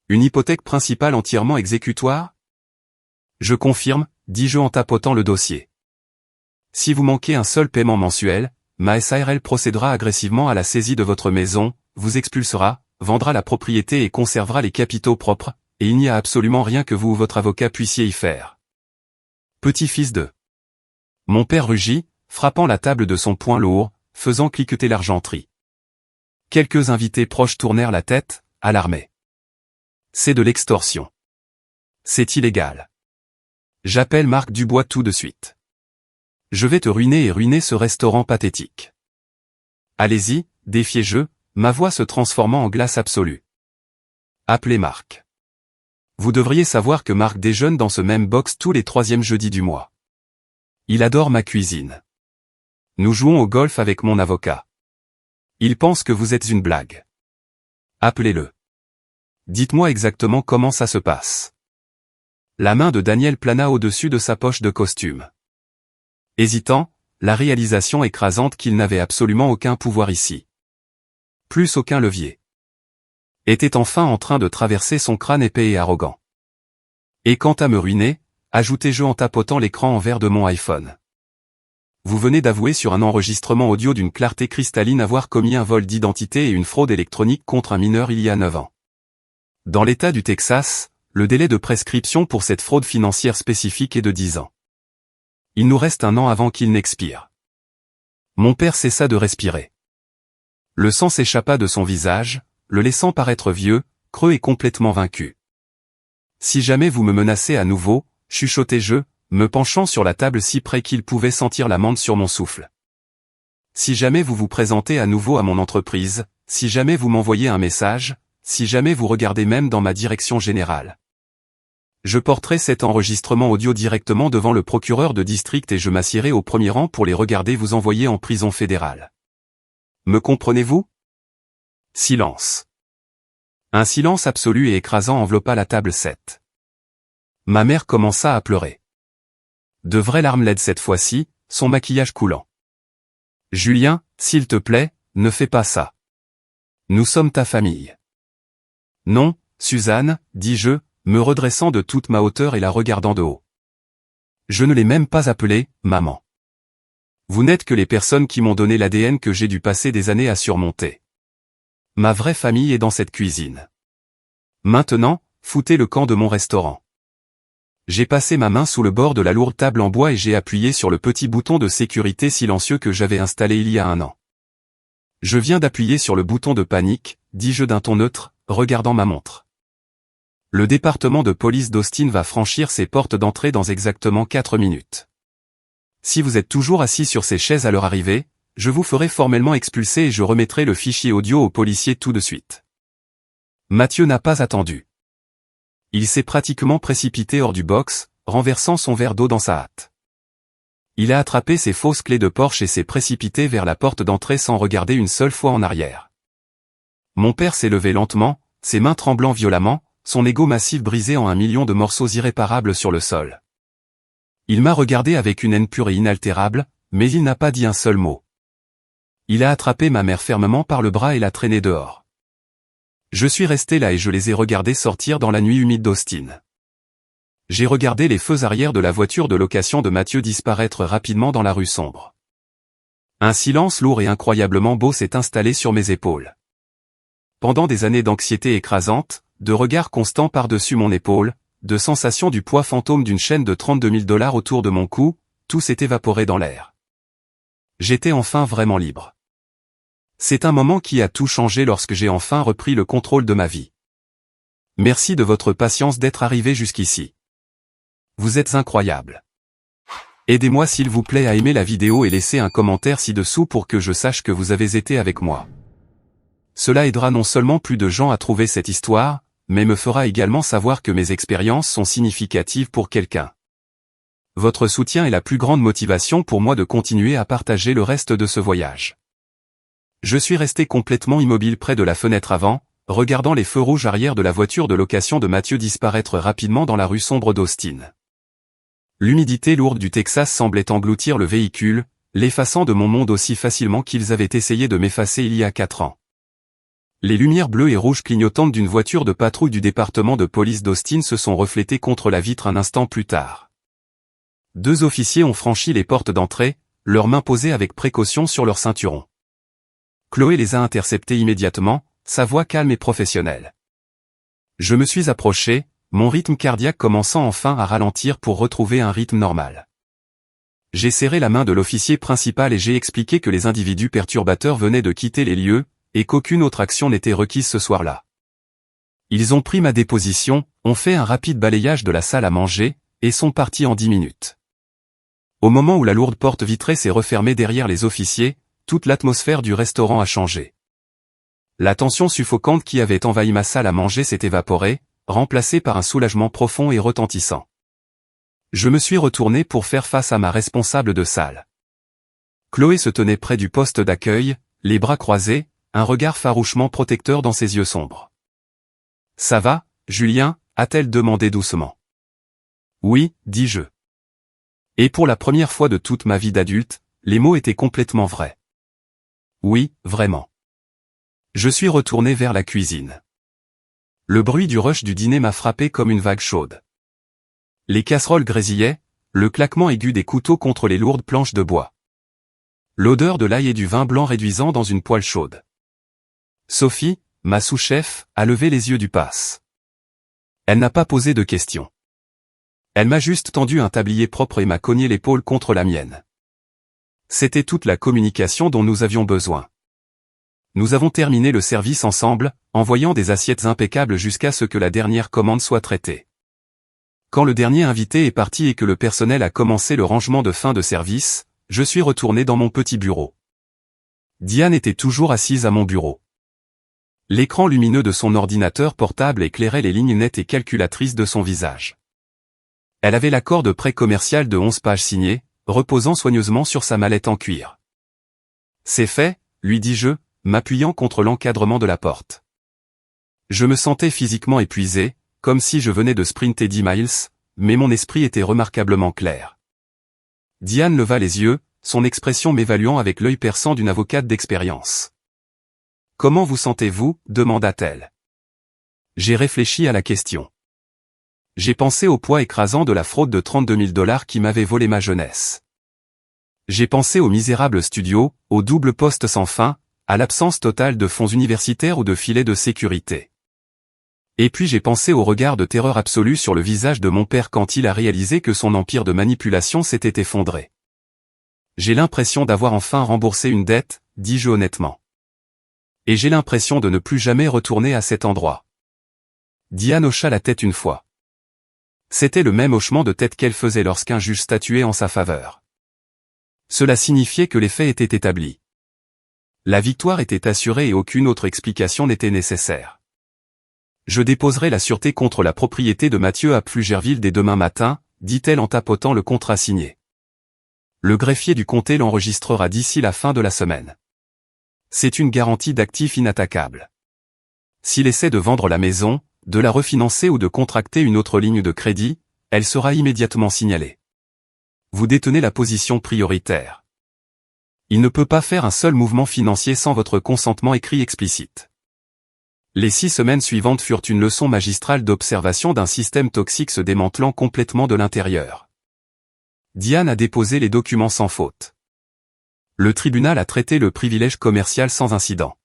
Une hypothèque principale entièrement exécutoire? Je confirme, dis-je en tapotant le dossier. Si vous manquez un seul paiement mensuel, ma SARL procédera agressivement à la saisie de votre maison, vous expulsera, vendra la propriété et conservera les capitaux propres, et il n'y a absolument rien que vous ou votre avocat puissiez y faire. Petit-fils de... Mon père rugit, frappant la table de son poing lourd, faisant cliqueter l'argenterie. Quelques invités proches tournèrent la tête, alarmés. C'est de l'extorsion. C'est illégal. J'appelle Marc Dubois tout de suite. Je vais te ruiner et ruiner ce restaurant pathétique. Allez-y, défiai-je, ma voix se transformant en glace absolue. Appelez Marc. Vous devriez savoir que Marc déjeune dans ce même box tous les 3e jeudis du mois. Il adore ma cuisine. Nous jouons au golf avec mon avocat. Il pense que vous êtes une blague. Appelez-le. Dites-moi exactement comment ça se passe. La main de Daniel plana au-dessus de sa poche de costume. Hésitant, la réalisation écrasante qu'il n'avait absolument aucun pouvoir ici. Plus aucun levier. Était enfin en train de traverser son crâne épais et arrogant. Et quant à me ruiner, ajoutai-je en tapotant l'écran en verre de mon iPhone. Vous venez d'avouer sur un enregistrement audio d'une clarté cristalline avoir commis un vol d'identité et une fraude électronique contre un mineur il y a 9 ans. Dans l'État du Texas, le délai de prescription pour cette fraude financière spécifique est de 10 ans. Il nous reste 1 an avant qu'il n'expire. Mon père cessa de respirer. Le sang s'échappa de son visage, le laissant paraître vieux, creux et complètement vaincu. Si jamais vous me menacez à nouveau, chuchotai-je, me penchant sur la table si près qu'il pouvait sentir l'amande sur mon souffle. Si jamais vous vous présentez à nouveau à mon entreprise, si jamais vous m'envoyez un message, si jamais vous regardez même dans ma direction générale. Je porterai cet enregistrement audio directement devant le procureur de district et je m'assierai au premier rang pour les regarder vous envoyer en prison fédérale. Me comprenez-vous? Silence. Un silence absolu et écrasant enveloppa la table 7. Ma mère commença à pleurer. De vraies larmes laides cette fois-ci, son maquillage coulant. Julien, s'il te plaît, ne fais pas ça. Nous sommes ta famille. Non, Suzanne, dis-je, me redressant de toute ma hauteur et la regardant de haut. Je ne l'ai même pas appelée, maman. Vous n'êtes que les personnes qui m'ont donné l'ADN que j'ai dû passer des années à surmonter. Ma vraie famille est dans cette cuisine. Maintenant, foutez le camp de mon restaurant. J'ai passé ma main sous le bord de la lourde table en bois et j'ai appuyé sur le petit bouton de sécurité silencieux que j'avais installé il y a 1 an. Je viens d'appuyer sur le bouton de panique, dis-je d'un ton neutre, regardant ma montre. Le département de police d'Austin va franchir ses portes d'entrée dans exactement 4 minutes. Si vous êtes toujours assis sur ces chaises à leur arrivée, je vous ferai formellement expulser et je remettrai le fichier audio aux policiers tout de suite. Mathieu n'a pas attendu. Il s'est pratiquement précipité hors du box, renversant son verre d'eau dans sa hâte. Il a attrapé ses fausses clés de Porsche et s'est précipité vers la porte d'entrée sans regarder une seule fois en arrière. Mon père s'est levé lentement, ses mains tremblant violemment, son ego massif brisé en 1 million de morceaux irréparables sur le sol. Il m'a regardé avec une haine pure et inaltérable, mais il n'a pas dit un seul mot. Il a attrapé ma mère fermement par le bras et l'a traînée dehors. Je suis resté là et je les ai regardés sortir dans la nuit humide d'Austin. J'ai regardé les feux arrière de la voiture de location de Mathieu disparaître rapidement dans la rue sombre. Un silence lourd et incroyablement beau s'est installé sur mes épaules. Pendant des années d'anxiété écrasante, de regards constants par-dessus mon épaule, de sensations du poids fantôme d'une chaîne de 32 000 $ autour de mon cou, tout s'est évaporé dans l'air. J'étais enfin vraiment libre. C'est un moment qui a tout changé lorsque j'ai enfin repris le contrôle de ma vie. Merci de votre patience d'être arrivé jusqu'ici. Vous êtes incroyable. Aidez-moi s'il vous plaît à aimer la vidéo et laissez un commentaire ci-dessous pour que je sache que vous avez été avec moi. Cela aidera non seulement plus de gens à trouver cette histoire, mais me fera également savoir que mes expériences sont significatives pour quelqu'un. Votre soutien est la plus grande motivation pour moi de continuer à partager le reste de ce voyage. Je suis resté complètement immobile près de la fenêtre avant, regardant les feux rouges arrière de la voiture de location de Mathieu disparaître rapidement dans la rue sombre d'Austin. L'humidité lourde du Texas semblait engloutir le véhicule, l'effaçant de mon monde aussi facilement qu'ils avaient essayé de m'effacer il y a 4 ans. Les lumières bleues et rouges clignotantes d'une voiture de patrouille du département de police d'Austin se sont reflétées contre la vitre un instant plus tard. 2 officiers ont franchi les portes d'entrée, leurs mains posées avec précaution sur leur ceinturon. Chloé les a interceptés immédiatement, sa voix calme et professionnelle. Je me suis approché, mon rythme cardiaque commençant enfin à ralentir pour retrouver un rythme normal. J'ai serré la main de l'officier principal et j'ai expliqué que les individus perturbateurs venaient de quitter les lieux, et qu'aucune autre action n'était requise ce soir-là. Ils ont pris ma déposition, ont fait un rapide balayage de la salle à manger, et sont partis en 10 minutes. Au moment où la lourde porte vitrée s'est refermée derrière les officiers, toute l'atmosphère du restaurant a changé. La tension suffocante qui avait envahi ma salle à manger s'est évaporée, remplacée par un soulagement profond et retentissant. Je me suis retourné pour faire face à ma responsable de salle. Chloé se tenait près du poste d'accueil, les bras croisés, un regard farouchement protecteur dans ses yeux sombres. « Ça va, Julien ?» a-t-elle demandé doucement. « Oui, dis-je. » Et pour la première fois de toute ma vie d'adulte, les mots étaient complètement vrais. « Oui, vraiment. » Je suis retourné vers la cuisine. Le bruit du rush du dîner m'a frappé comme une vague chaude. Les casseroles grésillaient, le claquement aigu des couteaux contre les lourdes planches de bois. L'odeur de l'ail et du vin blanc réduisant dans une poêle chaude. Sophie, ma sous-chef, a levé les yeux du passe. Elle n'a pas posé de questions. Elle m'a juste tendu un tablier propre et m'a cogné l'épaule contre la mienne. C'était toute la communication dont nous avions besoin. Nous avons terminé le service ensemble, envoyant des assiettes impeccables jusqu'à ce que la dernière commande soit traitée. Quand le dernier invité est parti et que le personnel a commencé le rangement de fin de service, je suis retourné dans mon petit bureau. Diane était toujours assise à mon bureau. L'écran lumineux de son ordinateur portable éclairait les lignes nettes et calculatrices de son visage. Elle avait l'accord de prêt commercial de 11 pages signé, reposant soigneusement sur sa mallette en cuir. « C'est fait », lui dis-je, m'appuyant contre l'encadrement de la porte. Je me sentais physiquement épuisé, comme si je venais de sprinter 10 miles, mais mon esprit était remarquablement clair. Diane leva les yeux, son expression m'évaluant avec l'œil perçant d'une avocate d'expérience. « Comment vous sentez-vous » demanda-t-elle. J'ai réfléchi à la question. J'ai pensé au poids écrasant de la fraude de 32 000 $ qui m'avait volé ma jeunesse. J'ai pensé au misérable studio, au double poste sans fin, à l'absence totale de fonds universitaires ou de filets de sécurité. Et puis j'ai pensé au regard de terreur absolue sur le visage de mon père quand il a réalisé que son empire de manipulation s'était effondré. J'ai l'impression d'avoir enfin remboursé une dette, dis-je honnêtement. Et j'ai l'impression de ne plus jamais retourner à cet endroit. Diane hocha la tête une fois. C'était le même hochement de tête qu'elle faisait lorsqu'un juge statuait en sa faveur. Cela signifiait que les faits étaient établis. La victoire était assurée et aucune autre explication n'était nécessaire. Je déposerai la sûreté contre la propriété de Mathieu à Pflugerville dès demain matin, dit-elle en tapotant le contrat signé. Le greffier du comté l'enregistrera d'ici la fin de la semaine. C'est une garantie d'actifs inattaquables. S'il essaie de vendre la maison, de la refinancer ou de contracter une autre ligne de crédit, elle sera immédiatement signalée. Vous détenez la position prioritaire. Il ne peut pas faire un seul mouvement financier sans votre consentement écrit explicite. Les 6 semaines suivantes furent une leçon magistrale d'observation d'un système toxique se démantelant complètement de l'intérieur. Diane a déposé les documents sans faute. Le tribunal a traité le privilège commercial sans incident.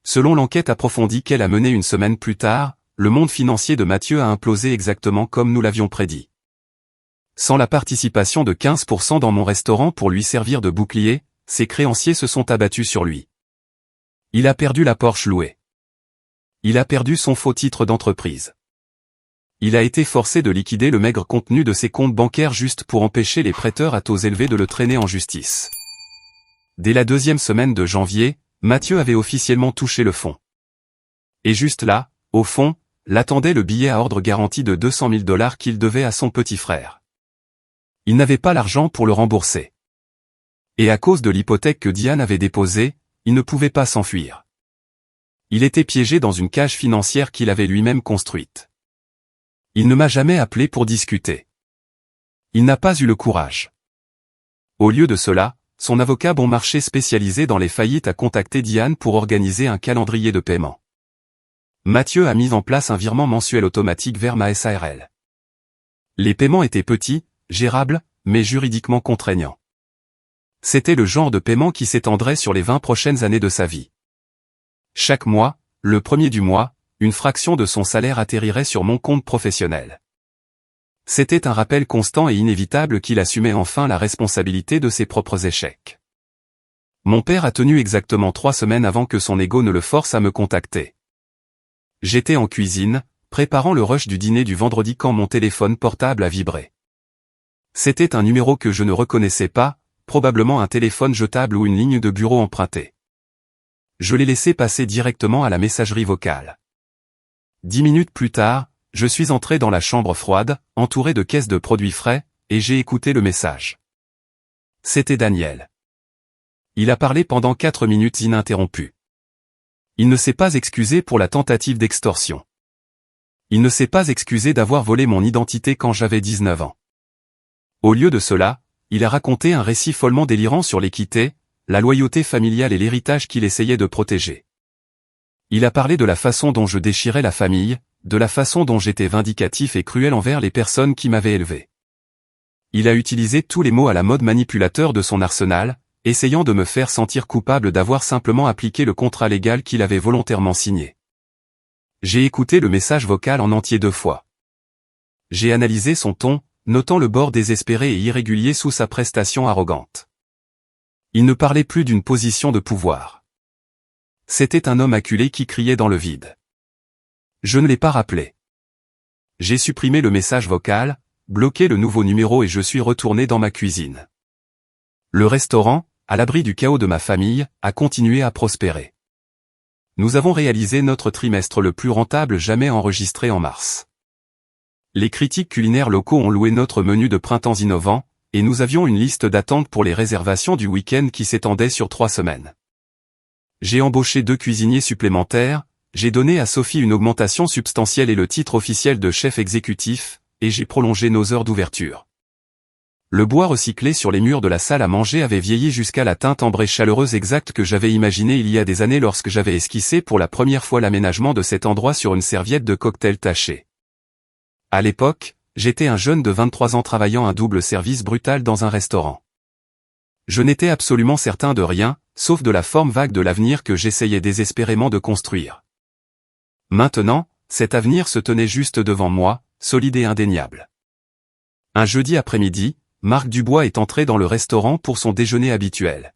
Selon l'enquête approfondie qu'elle a menée une semaine plus tard, le monde financier de Mathieu a implosé exactement comme nous l'avions prédit. Sans la participation de 15% dans mon restaurant pour lui servir de bouclier, ses créanciers se sont abattus sur lui. Il a perdu la Porsche louée. Il a perdu son faux titre d'entreprise. Il a été forcé de liquider le maigre contenu de ses comptes bancaires juste pour empêcher les prêteurs à taux élevés de le traîner en justice. Dès la 2e semaine de janvier, Mathieu avait officiellement touché le fond. Et juste là, au fond, l'attendait le billet à ordre garanti de 200 000 $ qu'il devait à son petit frère. Il n'avait pas l'argent pour le rembourser. Et à cause de l'hypothèque que Diane avait déposée, il ne pouvait pas s'enfuir. Il était piégé dans une cage financière qu'il avait lui-même construite. Il ne m'a jamais appelé pour discuter. Il n'a pas eu le courage. Au lieu de cela, son avocat bon marché spécialisé dans les faillites a contacté Diane pour organiser un calendrier de paiement. Mathieu a mis en place un virement mensuel automatique vers ma SARL. Les paiements étaient petits, gérables, mais juridiquement contraignants. C'était le genre de paiement qui s'étendrait sur les 20 prochaines années de sa vie. Chaque mois, le 1er du mois, une fraction de son salaire atterrirait sur mon compte professionnel. C'était un rappel constant et inévitable qu'il assumait enfin la responsabilité de ses propres échecs. Mon père a tenu exactement 3 semaines avant que son ego ne le force à me contacter. J'étais en cuisine, préparant le rush du dîner du vendredi quand mon téléphone portable a vibré. C'était un numéro que je ne reconnaissais pas, probablement un téléphone jetable ou une ligne de bureau empruntée. Je l'ai laissé passer directement à la messagerie vocale. 10 minutes plus tard, je suis entré dans la chambre froide, entouré de caisses de produits frais, et j'ai écouté le message. C'était Daniel. Il a parlé pendant 4 minutes ininterrompues. Il ne s'est pas excusé pour la tentative d'extorsion. Il ne s'est pas excusé d'avoir volé mon identité quand j'avais 19 ans. Au lieu de cela, il a raconté un récit follement délirant sur l'équité, la loyauté familiale et l'héritage qu'il essayait de protéger. Il a parlé de la façon dont je déchirais la famille, de la façon dont j'étais vindicatif et cruel envers les personnes qui m'avaient élevé. Il a utilisé tous les mots à la mode manipulateur de son arsenal, essayant de me faire sentir coupable d'avoir simplement appliqué le contrat légal qu'il avait volontairement signé. J'ai écouté le message vocal en entier 2 fois. J'ai analysé son ton, notant le bord désespéré et irrégulier sous sa prestation arrogante. Il ne parlait plus d'une position de pouvoir. C'était un homme acculé qui criait dans le vide. Je ne l'ai pas rappelé. J'ai supprimé le message vocal, bloqué le nouveau numéro et je suis retourné dans ma cuisine. Le restaurant, à l'abri du chaos de ma famille, a continué à prospérer. Nous avons réalisé notre trimestre le plus rentable jamais enregistré en mars. Les critiques culinaires locaux ont loué notre menu de printemps innovant, et nous avions une liste d'attente pour les réservations du week-end qui s'étendait sur 3 semaines. J'ai embauché 2 cuisiniers supplémentaires, j'ai donné à Sophie une augmentation substantielle et le titre officiel de chef exécutif, et j'ai prolongé nos heures d'ouverture. Le bois recyclé sur les murs de la salle à manger avait vieilli jusqu'à la teinte ambrée chaleureuse exacte que j'avais imaginée il y a des années lorsque j'avais esquissé pour la première fois l'aménagement de cet endroit sur une serviette de cocktail tachée. À l'époque, j'étais un jeune de 23 ans travaillant un double service brutal dans un restaurant. Je n'étais absolument certain de rien, sauf de la forme vague de l'avenir que j'essayais désespérément de construire. Maintenant, cet avenir se tenait juste devant moi, solide et indéniable. Un jeudi après-midi, Marc Dubois est entré dans le restaurant pour son déjeuner habituel.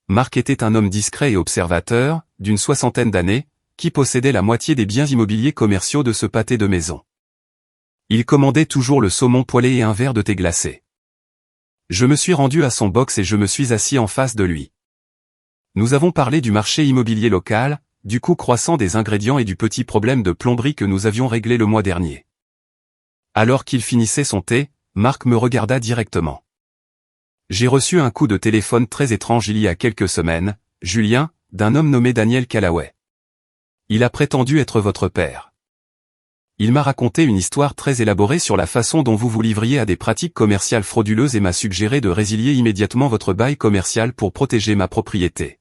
Marc était un homme discret et observateur, d'une 60aine d'années, qui possédait la moitié des biens immobiliers commerciaux de ce pâté de maison. Il commandait toujours le saumon poêlé et un verre de thé glacé. Je me suis rendu à son box et je me suis assis en face de lui. Nous avons parlé du marché immobilier local, du coût croissant des ingrédients et du petit problème de plomberie que nous avions réglé le mois dernier. Alors qu'il finissait son thé, Marc me regarda directement. J'ai reçu un coup de téléphone très étrange il y a quelques semaines, Julien, d'un homme nommé Daniel Callaway. Il a prétendu être votre père. Il m'a raconté une histoire très élaborée sur la façon dont vous vous livriez à des pratiques commerciales frauduleuses et m'a suggéré de résilier immédiatement votre bail commercial pour protéger ma propriété.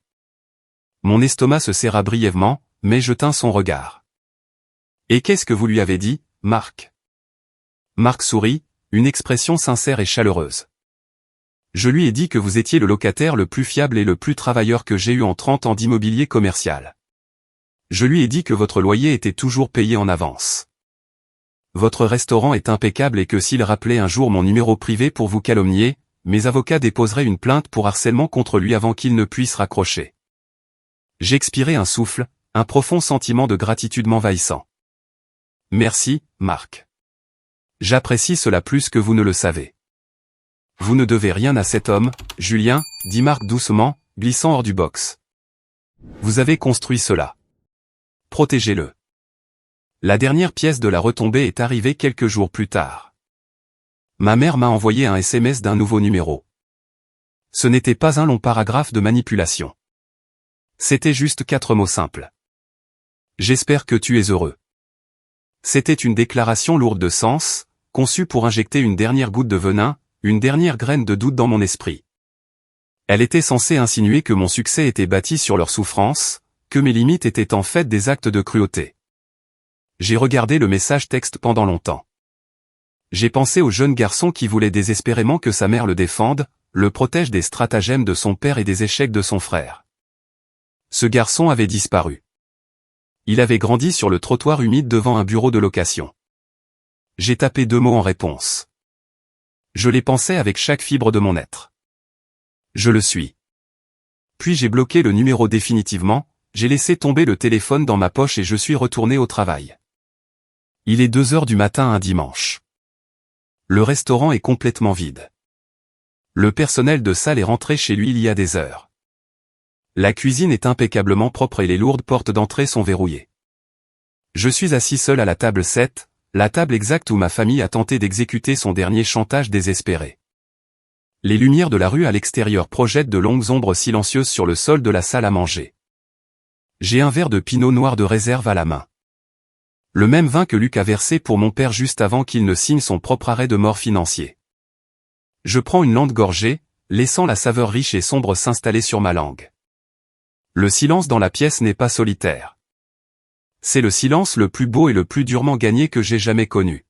Mon estomac se serra brièvement, mais je tins son regard. Et qu'est-ce que vous lui avez dit, Marc ? Marc sourit, une expression sincère et chaleureuse. Je lui ai dit que vous étiez le locataire le plus fiable et le plus travailleur que j'ai eu en 30 ans d'immobilier commercial. Je lui ai dit que votre loyer était toujours payé en avance. Votre restaurant est impeccable et que s'il rappelait un jour mon numéro privé pour vous calomnier, mes avocats déposeraient une plainte pour harcèlement contre lui avant qu'il ne puisse raccrocher. J'expirai un souffle, un profond sentiment de gratitude m'envahissant. Merci, Marc. J'apprécie cela plus que vous ne le savez. Vous ne devez rien à cet homme, Julien, dit Marc doucement, glissant hors du box. Vous avez construit cela. Protégez-le. La dernière pièce de la retombée est arrivée quelques jours plus tard. Ma mère m'a envoyé un SMS d'un nouveau numéro. Ce n'était pas un long paragraphe de manipulation. C'était juste 4 mots simples. J'espère que tu es heureux. C'était une déclaration lourde de sens, conçue pour injecter une dernière goutte de venin, une dernière graine de doute dans mon esprit. Elle était censée insinuer que mon succès était bâti sur leur souffrance, que mes limites étaient en fait des actes de cruauté. J'ai regardé le message texte pendant longtemps. J'ai pensé au jeune garçon qui voulait désespérément que sa mère le défende, le protège des stratagèmes de son père et des échecs de son frère. Ce garçon avait disparu. Il avait grandi sur le trottoir humide devant un bureau de location. J'ai tapé 2 mots en réponse. Je les pensais avec chaque fibre de mon être. Je le suis. Puis j'ai bloqué le numéro définitivement, j'ai laissé tomber le téléphone dans ma poche et je suis retourné au travail. Il est 2 heures du matin un dimanche. Le restaurant est complètement vide. Le personnel de salle est rentré chez lui il y a des heures. La cuisine est impeccablement propre et les lourdes portes d'entrée sont verrouillées. Je suis assis seul à la table 7, la table exacte où ma famille a tenté d'exécuter son dernier chantage désespéré. Les lumières de la rue à l'extérieur projettent de longues ombres silencieuses sur le sol de la salle à manger. J'ai un verre de pinot noir de réserve à la main. Le même vin que Luc a versé pour mon père juste avant qu'il ne signe son propre arrêt de mort financier. Je prends une lente gorgée, laissant la saveur riche et sombre s'installer sur ma langue. Le silence dans la pièce n'est pas solitaire. C'est le silence le plus beau et le plus durement gagné que j'ai jamais connu.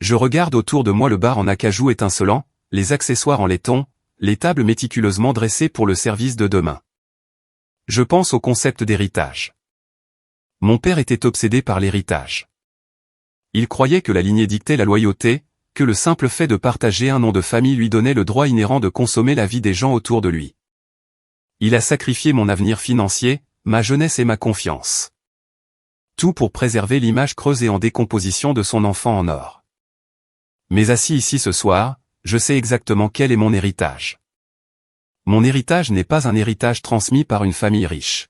Je regarde autour de moi le bar en acajou étincelant, les accessoires en laiton, les tables méticuleusement dressées pour le service de demain. Je pense au concept d'héritage. Mon père était obsédé par l'héritage. Il croyait que la lignée dictait la loyauté, que le simple fait de partager un nom de famille lui donnait le droit inhérent de consommer la vie des gens autour de lui. Il a sacrifié mon avenir financier, ma jeunesse et ma confiance. Tout pour préserver l'image creuse et en décomposition de son enfant en or. Mais assis ici ce soir, je sais exactement quel est mon héritage. Mon héritage n'est pas un héritage transmis par une famille riche.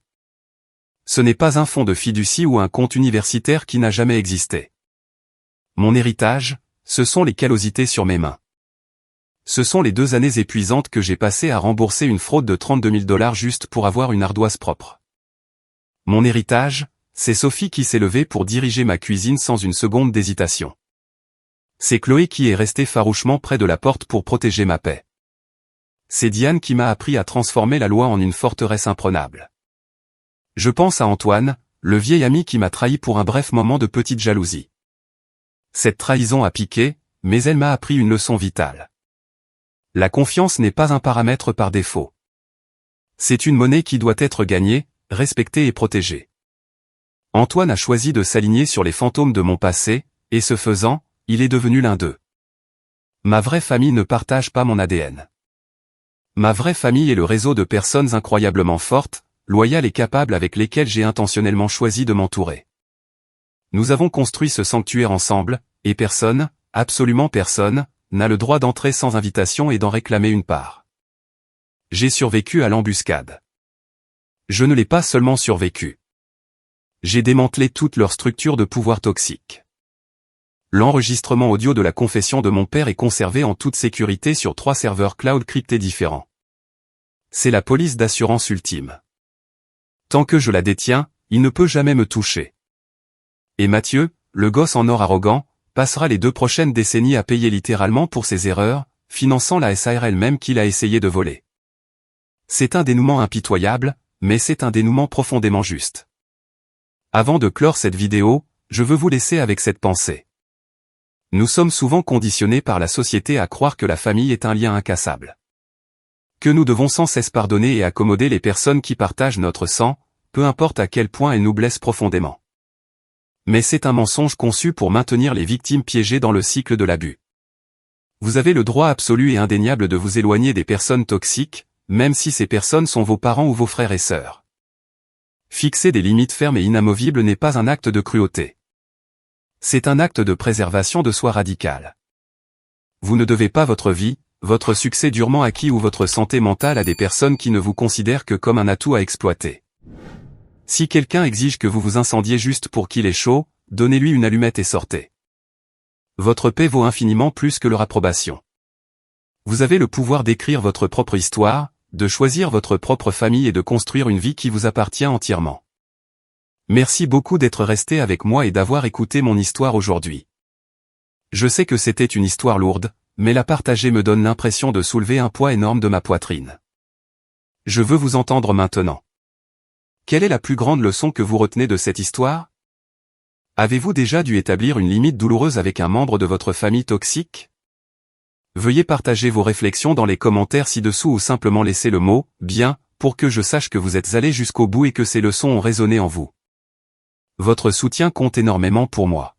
Ce n'est pas un fonds de fiducie ou un compte universitaire qui n'a jamais existé. Mon héritage, ce sont les callosités sur mes mains. Ce sont les 2 années épuisantes que j'ai passées à rembourser une fraude de 32 000 $ juste pour avoir une ardoise propre. Mon héritage, c'est Sophie qui s'est levée pour diriger ma cuisine sans une seconde d'hésitation. C'est Chloé qui est restée farouchement près de la porte pour protéger ma paix. C'est Diane qui m'a appris à transformer la loi en une forteresse imprenable. Je pense à Antoine, le vieil ami qui m'a trahi pour un bref moment de petite jalousie. Cette trahison a piqué, mais elle m'a appris une leçon vitale. La confiance n'est pas un paramètre par défaut. C'est une monnaie qui doit être gagnée, respectée et protégée. Antoine a choisi de s'aligner sur les fantômes de mon passé, et ce faisant, il est devenu l'un d'eux. Ma vraie famille ne partage pas mon ADN. Ma vraie famille est le réseau de personnes incroyablement fortes, loyales et capables avec lesquelles j'ai intentionnellement choisi de m'entourer. Nous avons construit ce sanctuaire ensemble, et personne, absolument personne, n'a le droit d'entrer sans invitation et d'en réclamer une part. J'ai survécu à l'embuscade. Je ne l'ai pas seulement survécu. J'ai démantelé toute leur structure de pouvoir toxique. L'enregistrement audio de la confession de mon père est conservé en toute sécurité sur 3 serveurs cloud cryptés différents. C'est la police d'assurance ultime. Tant que je la détiens, il ne peut jamais me toucher. Et Mathieu, le gosse en or arrogant, passera les 2 prochaines décennies à payer littéralement pour ses erreurs, finançant la SARL même qu'il a essayé de voler. C'est un dénouement impitoyable, mais c'est un dénouement profondément juste. Avant de clore cette vidéo, je veux vous laisser avec cette pensée. Nous sommes souvent conditionnés par la société à croire que la famille est un lien incassable. Que nous devons sans cesse pardonner et accommoder les personnes qui partagent notre sang, peu importe à quel point elles nous blessent profondément. Mais c'est un mensonge conçu pour maintenir les victimes piégées dans le cycle de l'abus. Vous avez le droit absolu et indéniable de vous éloigner des personnes toxiques, même si ces personnes sont vos parents ou vos frères et sœurs. Fixer des limites fermes et inamovibles n'est pas un acte de cruauté. C'est un acte de préservation de soi radical. Vous ne devez pas votre vie, votre succès durement acquis ou votre santé mentale à des personnes qui ne vous considèrent que comme un atout à exploiter. Si quelqu'un exige que vous vous incendiez juste pour qu'il ait chaud, donnez-lui une allumette et sortez. Votre paix vaut infiniment plus que leur approbation. Vous avez le pouvoir d'écrire votre propre histoire, de choisir votre propre famille et de construire une vie qui vous appartient entièrement. Merci beaucoup d'être resté avec moi et d'avoir écouté mon histoire aujourd'hui. Je sais que c'était une histoire lourde, mais la partager me donne l'impression de soulever un poids énorme de ma poitrine. Je veux vous entendre maintenant. Quelle est la plus grande leçon que vous retenez de cette histoire? Avez-vous déjà dû établir une limite douloureuse avec un membre de votre famille toxique? Veuillez partager vos réflexions dans les commentaires ci-dessous ou simplement laisser le mot « bien » pour que je sache que vous êtes allé jusqu'au bout et que ces leçons ont résonné en vous. Votre soutien compte énormément pour moi.